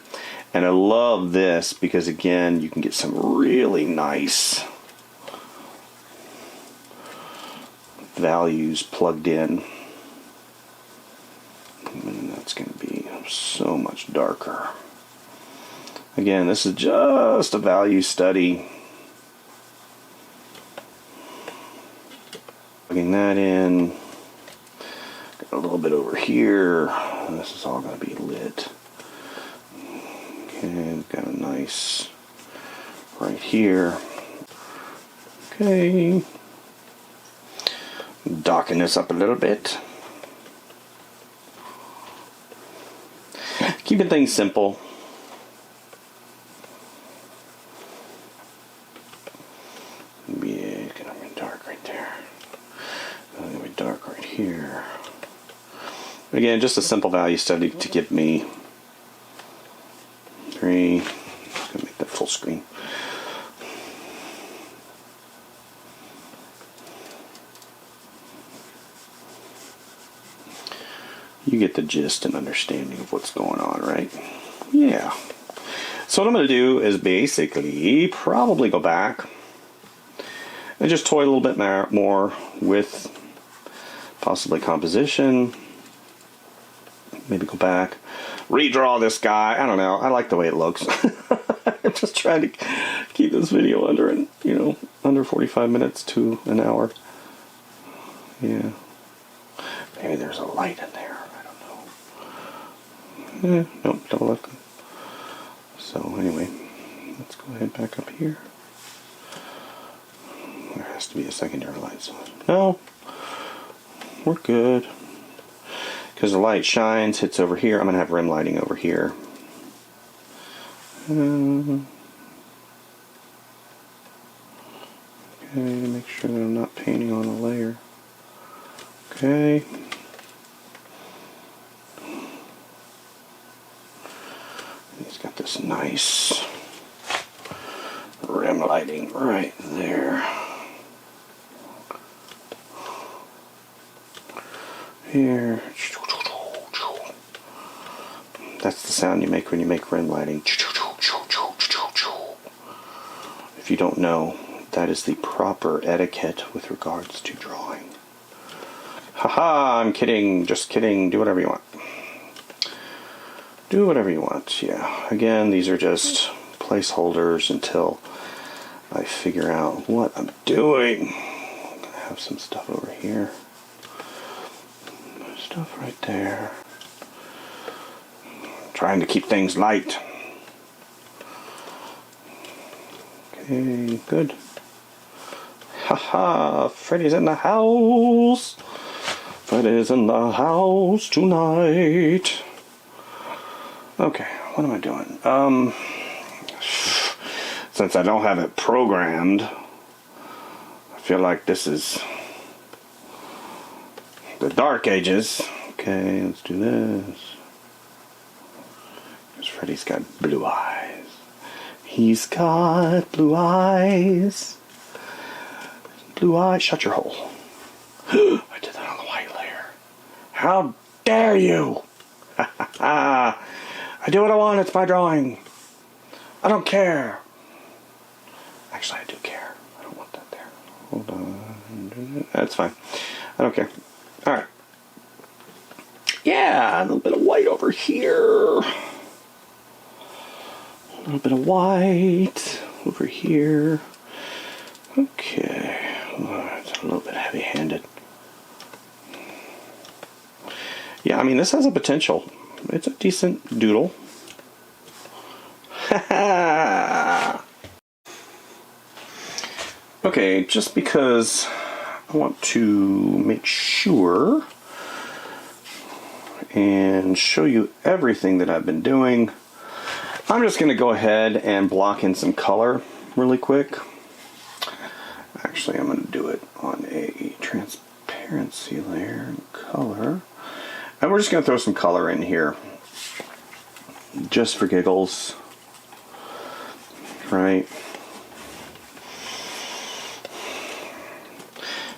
and I love this because again you can get some really nice values plugged in, and that's going to be so much darker. Again, this is just a value study. Plugging that in. Got a little bit over here. This is all going to be lit. Okay, we've got a nice right here. Okay. Darken this up a little bit. Keeping things simple. Yeah, gonna be dark right there. Gonna be dark right here. Again, just a simple value study to give me 3. Just gonna make that full screen. You get the gist and understanding of what's going on, right? Yeah. So what I'm going to do is basically probably go back and just toy a little bit more with possibly composition. Maybe go back, redraw this guy. I don't know. I like the way it looks. I'm just trying to keep this video under, under 45 minutes to an hour. Yeah. Maybe there's a light in there. Nope, double left. So anyway, let's go ahead back up here. There has to be a secondary light source. No, we're good. Because the light shines, hits over here. I'm going to have rim lighting over here. Okay, make sure that I'm not painting on a layer. Okay. He's got this nice rim lighting right there. Here. That's the sound you make when you make rim lighting. If you don't know, that is the proper etiquette with regards to drawing. Haha, I'm kidding. Just kidding. Do whatever you want. Do whatever you want, yeah. Again, these are just placeholders until I figure out what I'm doing. I'm going to have some stuff over here. Stuff right there. Trying to keep things light. Okay, good. Haha, Freddy's in the house. Freddy's in the house tonight. Okay, what am I doing? Since I don't have it programmed, I feel like this is the dark ages. Okay, let's do this. Because Freddy's got blue eyes. He's got blue eyes. Blue eyes. Shut your hole. I did that on the white layer. How dare you? Ha ha ha. I do what I want, it's my drawing. I don't care. Actually, I do care. I don't want that there. Hold on. That's fine. I don't care. All right. Yeah, a little bit of white over here. A little bit of white over here. Okay. It's a little bit heavy-handed. Yeah, I mean, this has a potential. It's a decent doodle. Okay, just because I want to make sure and show you everything that I've been doing, I'm just going to go ahead and block in some color really quick. Actually, I'm going to do it on a transparency layer and color. And we're just going to throw some color in here, just for giggles, right?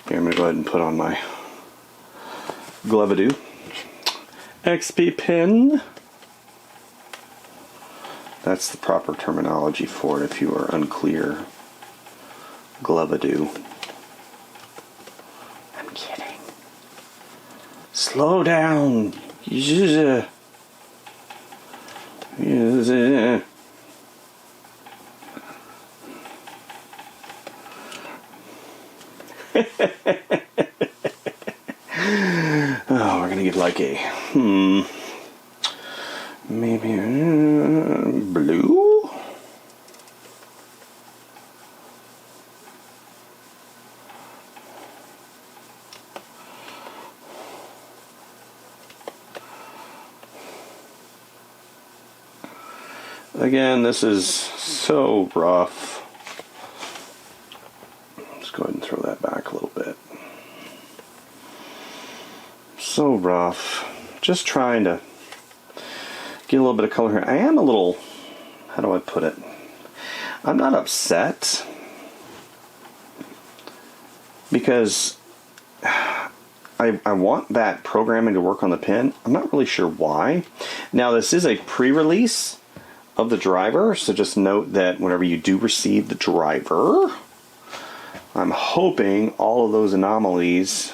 Here, I'm going to go ahead and put on my Glove-a-do. XPPen. That's the proper terminology for it if you are unclear. Glove-a-do. I'm kidding. Slow down. Yeah. Oh, we're gonna get like a maybe blue. Again, this is so rough. Let's go ahead and throw that back a little bit. So rough. Just trying to get a little bit of color here. I am a little, how do I put it? I'm not upset because I want that programming to work on the pen. I'm not really sure why. Now, this is a pre-release of the driver, so just note that whenever you do receive the driver, I'm hoping all of those anomalies,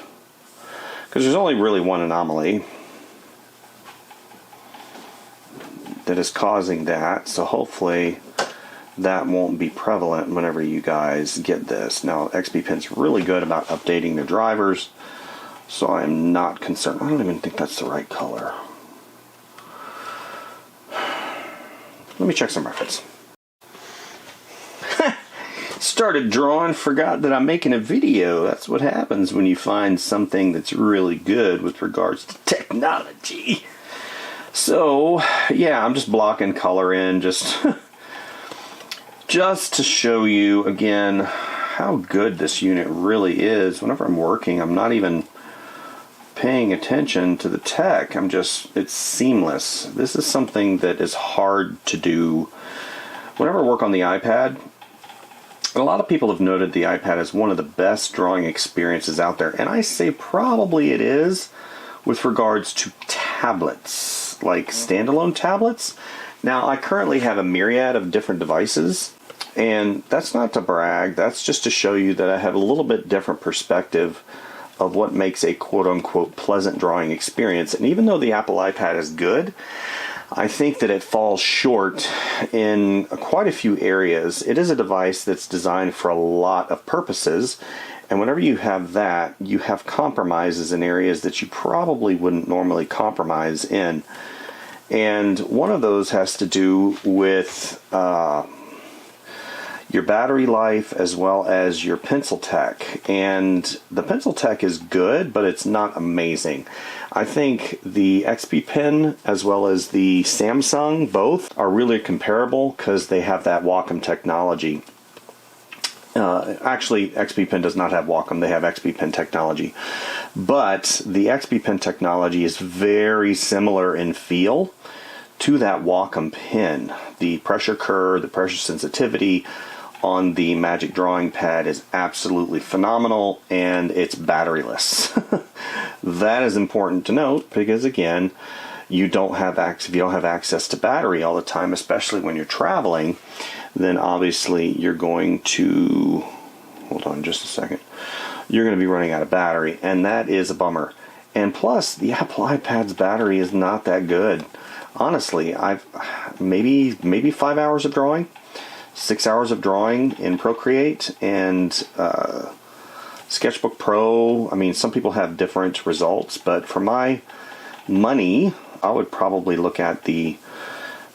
because there's only really one anomaly that is causing that, so hopefully that won't be prevalent whenever you guys get this. Now, XPPen's really good about updating their drivers, so I'm not concerned. I don't even think that's the right color. Let me check some reference. Started drawing, forgot that I'm making a video. That's what happens when you find something that's really good with regards to technology. So, yeah, I'm just blocking color in just to show you again how good this unit really is. Whenever I'm working, I'm not even paying attention to the tech. It's seamless. This is something that is hard to do. Whenever I work on the iPad, a lot of people have noted the iPad as one of the best drawing experiences out there, and I say probably it is with regards to tablets, like standalone tablets. Now, I currently have a myriad of different devices, and that's not to brag, that's just to show you that I have a little bit different perspective of what makes a quote-unquote pleasant drawing experience. And even though the Apple iPad is good, I think that it falls short in quite a few areas. It is a device that's designed for a lot of purposes, and whenever you have that, you have compromises in areas that you probably wouldn't normally compromise in. And one of those has to do with your battery life as well as your pencil tech. And the pencil tech is good, but it's not amazing. I think the XPPen as well as the Samsung both are really comparable because they have that Wacom technology. Actually, XPPen does not have Wacom, they have XPPen technology. But the XPPen technology is very similar in feel to that Wacom pen. The pressure curve, the pressure sensitivity on the Magic Drawing Pad is absolutely phenomenal, and it's batteryless. That is important to note because, again, if you don't have access to battery all the time, especially when you're traveling, then obviously you're going to hold on just a second, you're going to be running out of battery, and that is a bummer. And plus, the Apple iPad's battery is not that good. Honestly, I've maybe 5 hours of drawing, 6 hours of drawing in Procreate, and Sketchbook Pro. I mean, some people have different results, but for my money, I would probably look at the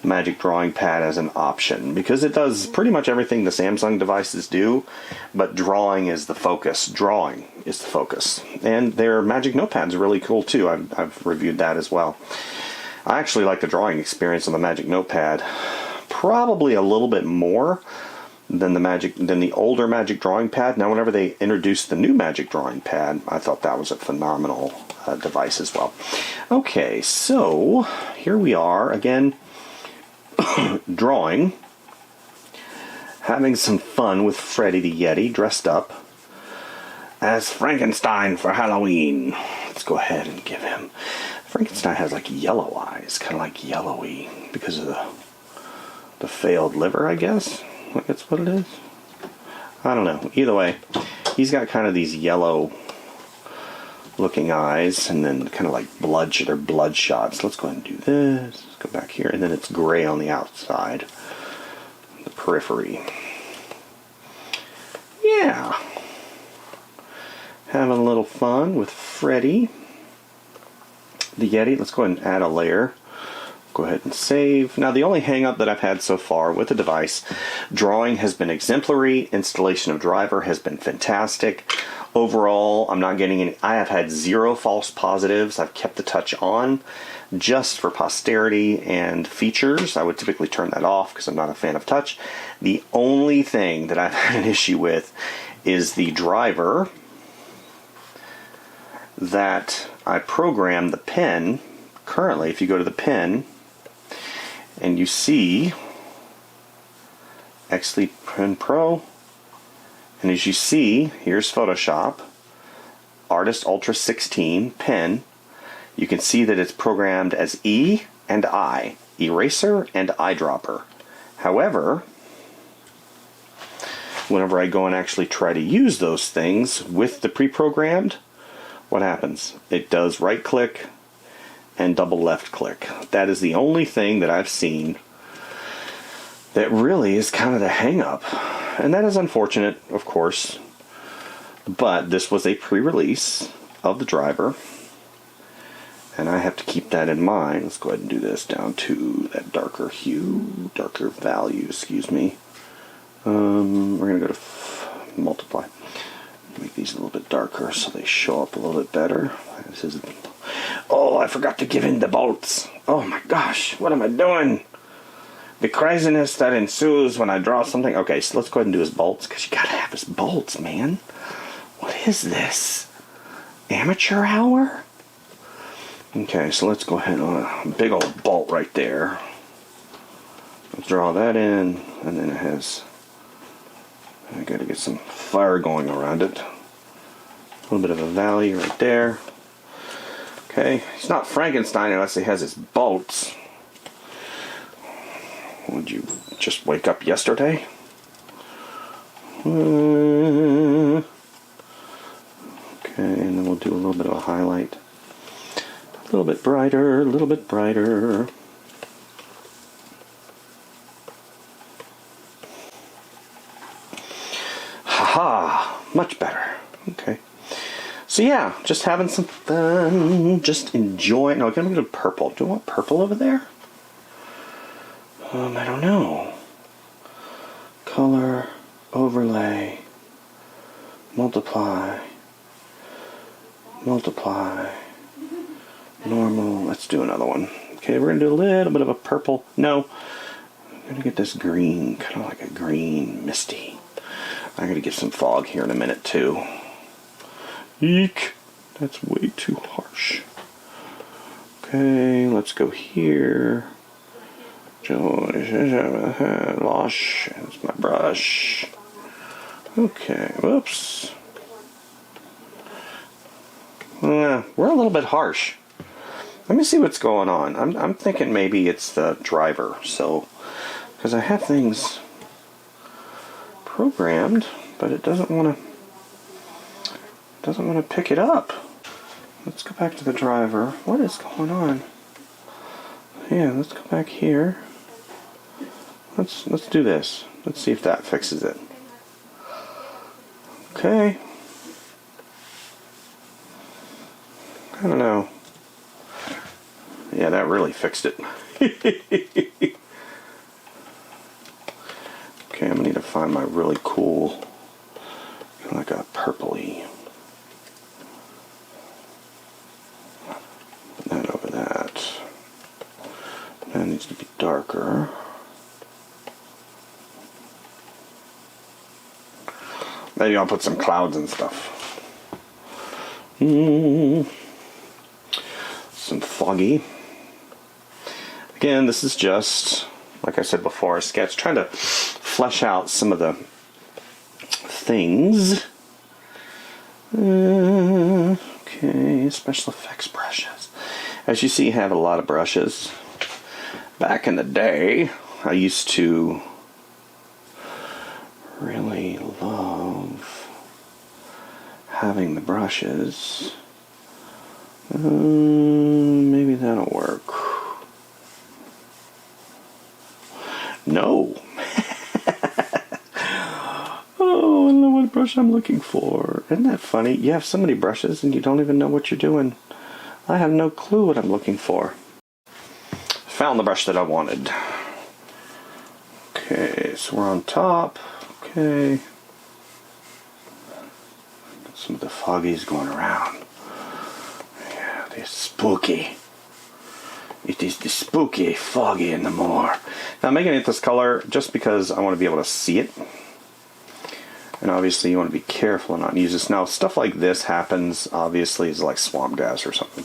Magic Drawing Pad as an option, because it does pretty much everything the Samsung devices do, but drawing is the focus. Drawing is the focus. And their Magic Notepad's really cool too. I've reviewed that as well. I actually like the drawing experience on the Magic Notepad probably a little bit more than the older Magic Drawing Pad. Now, whenever they introduced the new Magic Drawing Pad, I thought that was a phenomenal device as well. Okay, so here we are again. Drawing, having some fun with Freddy the Yeti dressed up as Frankenstein for Halloween. Let's go ahead and give him. Frankenstein has like yellow eyes, kind of like yellowy because of the failed liver, I guess. That's what it is. I don't know. Either way, he's got kind of these yellow looking eyes, and then kind of like bloodshot. So let's go ahead and do this. Let's go back here, and then it's gray on the outside, the periphery. Yeah, having a little fun with Freddy the Yeti. Let's go ahead and add a layer. Go ahead and save. Now, the only hang-up that I've had so far with the device, drawing has been exemplary. Installation of driver has been fantastic. Overall, I'm not getting any. I have had 0 false positives. I've kept the touch on just for posterity and features. I would typically turn that off because I'm not a fan of touch. The only thing that I've had an issue with is the driver that I programmed the pen. Currently, if you go to the pen and you see XPPen Pro, and as you see, here's Photoshop, Artist Ultra 16 pen. You can see that it's programmed as E and I, eraser and eyedropper. However, whenever I go and actually try to use those things with the pre-programmed, what happens? It does right click and double left click. That is the only thing that I've seen that really is kind of the hang up. And that is unfortunate, of course, but this was a pre-release of the driver, and I have to keep that in mind. Let's go ahead and do this down to that darker hue, darker value, excuse me. We're going to go to multiply. Make these a little bit darker so they show up a little bit better. This is, oh, I forgot to give in the bolts. Oh my gosh, what am I doing? The craziness that ensues when I draw something. Okay, so let's go ahead and do his bolts, because you gotta have his bolts, man. What is this? Amateur hour? Okay, so let's go ahead on a big old bolt right there. Let's draw that in, and then it has, I gotta get some fire going around it. A little bit of a value right there. Okay, he's not Frankenstein unless he has his bolts. Would you just wake up yesterday? Okay, and then we'll do a little bit of a highlight. A little bit brighter, a little bit brighter. Haha, much better. Okay. So yeah, just having some fun, just enjoying. No, I'm gonna go to purple. Do you want purple over there? I don't know. Color, overlay, multiply, normal. Let's do another one. Okay, we're going to do a little bit of a purple. No, I'm going to get this green, kind of like a green misty. I'm going to get some fog here in a minute too. Eek, that's way too harsh. Okay, let's go here. Wash, that's my brush. Okay, whoops. We're a little bit harsh. Let me see what's going on. I'm thinking maybe it's the driver. So, because I have things programmed, but it doesn't want to. doesn't want to pick it up. Let's go back to the driver. What is going on? Yeah, let's go back here. Let's do this. Let's see if that fixes it. Okay. I don't know. Yeah, that really fixed it. Okay, I'm gonna need to find my really cool, like a purpley. Put that over that. That needs to be darker. Maybe I'll put some clouds and stuff. Some foggy. Again, this is just, like I said before, a sketch, trying to flesh out some of the things. Okay, special effects brushes. As you see, I have a lot of brushes. Back in the day, I used to really love having the brushes. Maybe that'll work. No. Oh, I don't know what brush I'm looking for. Isn't that funny? You have so many brushes and you don't even know what you're doing. I have no clue what I'm looking for. Found the brush that I wanted. Okay, so we're on top. Okay. Some of the foggies going around. Yeah, they're spooky. It is the spooky foggy in the moor. Now I'm making it this color just because I want to be able to see it. And obviously you want to be careful and not use this. Now stuff like this happens, obviously, is like swamp gas or something.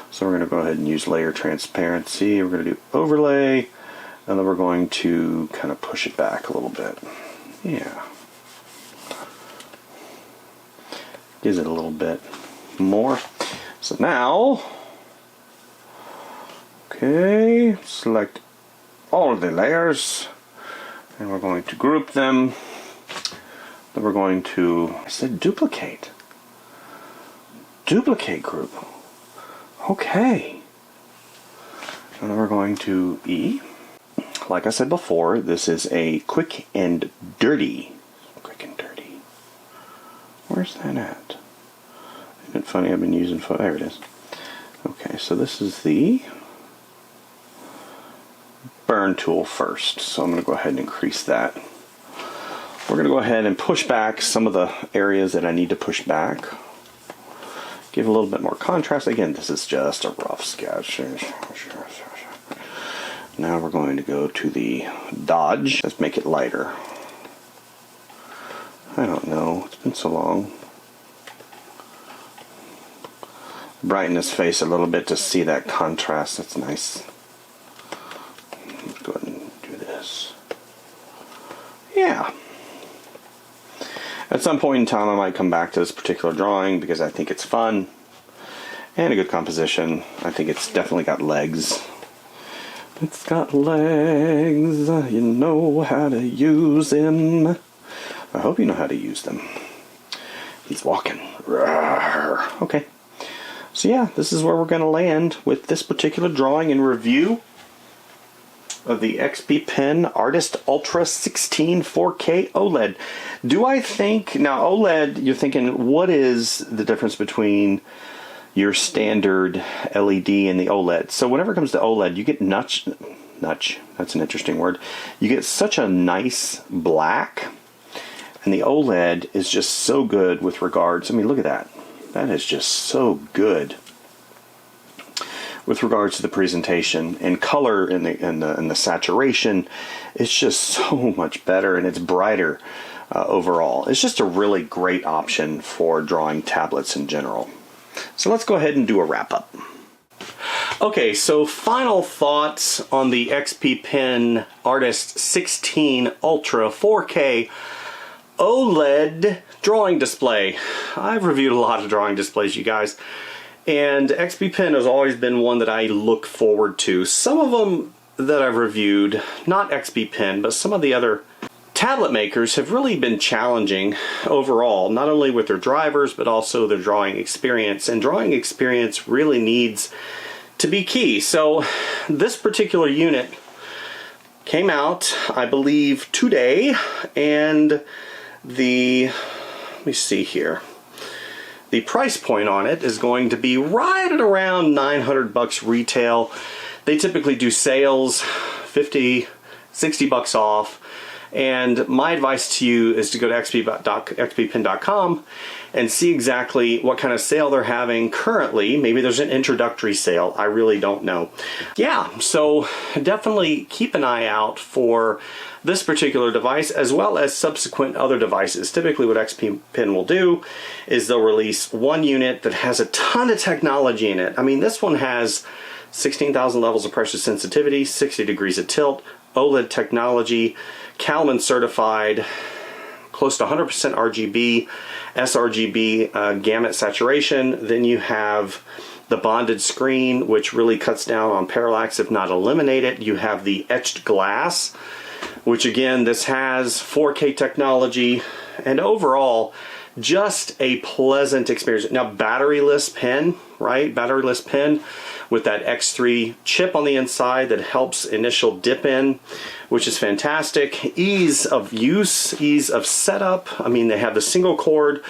So we're going to go ahead and use layer transparency. We're going to do overlay. And then we're going to kind of push it back a little bit. Yeah. Gives it a little bit more. So now, okay, select all of the layers, and we're going to group them. Then we're going to, I said duplicate. Duplicate group. Okay. And then we're going to E. Like I said before, this is a quick and dirty. Quick and dirty. Where's that at? Isn't it funny? I've been using there it is. Okay, so this is the burn tool first. So I'm going to go ahead and increase that. We're going to go ahead and push back some of the areas that I need to push back. Give a little bit more contrast. Again, this is just a rough sketch. Now we're going to go to the dodge. Let's make it lighter. I don't know. It's been so long. Brighten his face a little bit to see that contrast. That's nice. Let's go ahead and do this. Yeah. At some point in time I might come back to this particular drawing because I think it's fun and a good composition. I think it's definitely got legs. It's got legs. You know how to use them. I hope you know how to use them. He's walking. Rawr. Okay. So yeah, this is where we're going to land with this particular drawing and review of the XPPen Artist Ultra 16 4K OLED. Do I think, now OLED, you're thinking, what is the difference between your standard LED and the OLED? So whenever it comes to OLED, you get nutch, that's an interesting word. You get such a nice black, and the OLED is just so good with regards, I mean, look at that. That is just so good with regards to the presentation and color and the saturation. It's just so much better, and it's brighter overall. It's just a really great option for drawing tablets in general. So let's go ahead and do a wrap up. Okay, so final thoughts on the XPPen Artist 16 Ultra 4K OLED drawing display. I've reviewed a lot of drawing displays, you guys, and XPPen has always been one that I look forward to. Some of them that I've reviewed, not XPPen, but some of the other tablet makers have really been challenging overall, not only with their drivers, but also their drawing experience. And drawing experience really needs to be key. So this particular unit came out, I believe, today, and let me see here. The price point on it is going to be right at around 900 bucks retail. They typically do sales, 50, 60 bucks off. And my advice to you is to go to xppen.com and see exactly what kind of sale they're having currently. Maybe there's an introductory sale. I really don't know. Yeah, so definitely keep an eye out for this particular device as well as subsequent other devices. Typically what XPPen will do is they'll release one unit that has a ton of technology in it. I mean, this one has 16,000 levels of pressure sensitivity, 60 degrees of tilt, OLED technology, Calman certified, close to 100% RGB, sRGB gamut saturation. Then you have the bonded screen, which really cuts down on parallax, if not eliminate it. You have the etched glass, which again, this has 4K technology, and overall, just a pleasant experience. Now, batteryless pen, right? Batteryless pen with that X3 chip on the inside that helps initial dip in, which is fantastic. Ease of use, ease of setup. I mean, they have the single cord,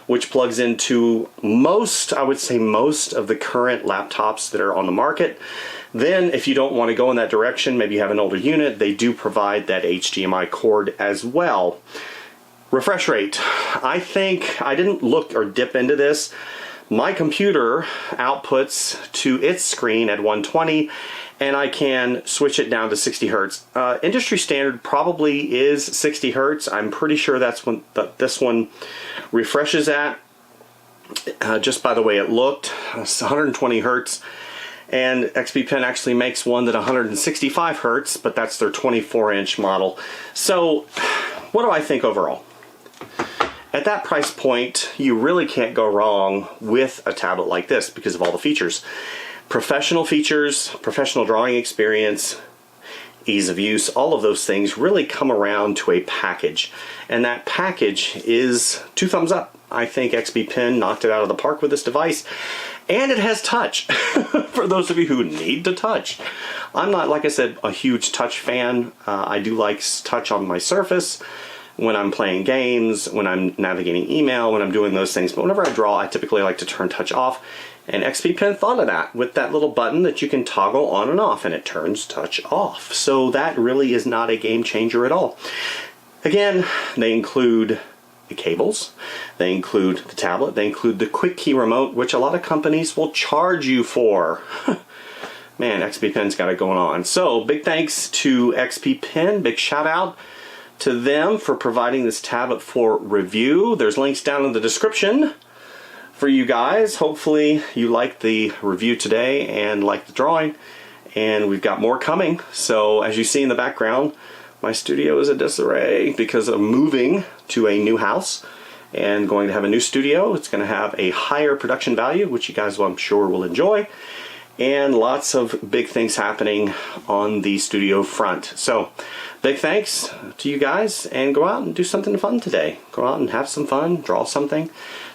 which plugs into most, I would say most of the current laptops that are on the market. Then if you don't want to go in that direction, maybe you have an older unit, they do provide that HDMI cord as well. Refresh rate. I think, I didn't look or dip into this. My computer outputs to its screen at 120, and I can switch it down to 60 hertz. Industry standard probably is 60 hertz. I'm pretty sure that's what this one refreshes at. Just by the way it looked, it's 120 hertz. And XPPen actually makes one that 165 hertz, but that's their 24-inch model. So what do I think overall? At that price point, you really can't go wrong with a tablet like this because of all the features. Professional features, professional drawing experience, ease of use, all of those things really come around to a package. And that package is 2 thumbs up. I think XPPen knocked it out of the park with this device. And it has touch, for those of you who need to touch. I'm not, like I said, a huge touch fan. I do like touch on my Surface when I'm playing games, when I'm navigating email, when I'm doing those things. But whenever I draw, I typically like to turn touch off. And XPPen thought of that with that little button that you can toggle on and off, and it turns touch off. So that really is not a game changer at all. Again, they include the cables, they include the tablet, they include the quick key remote, which a lot of companies will charge you for. Man, XPPen's got it going on. So big thanks to XPPen, big shout out to them for providing this tablet for review. There's links down in the description for you guys. Hopefully you liked the review today and liked the drawing, and we've got more coming. So as you see in the background, my studio is a disarray because of moving to a new house and going to have a new studio. It's going to have a higher production value, which you guys, I'm sure, will enjoy, and lots of big things happening on the studio front. So big thanks to you guys, and go out and do something fun today. Go out and have some fun, draw something,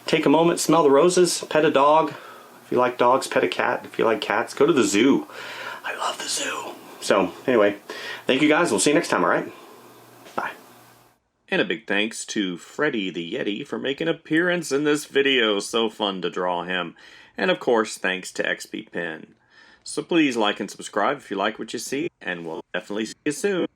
take a moment, smell the roses, pet a dog. If you like dogs, pet a cat. If you like cats, go to the zoo. I love the zoo. So anyway, thank you guys. We'll see you next time, all right? Bye. And a big thanks to Freddy the Yeti for making an appearance in this video. So fun to draw him. And of course, thanks to XPPen. So please like and subscribe if you like what you see, and we'll definitely see you soon.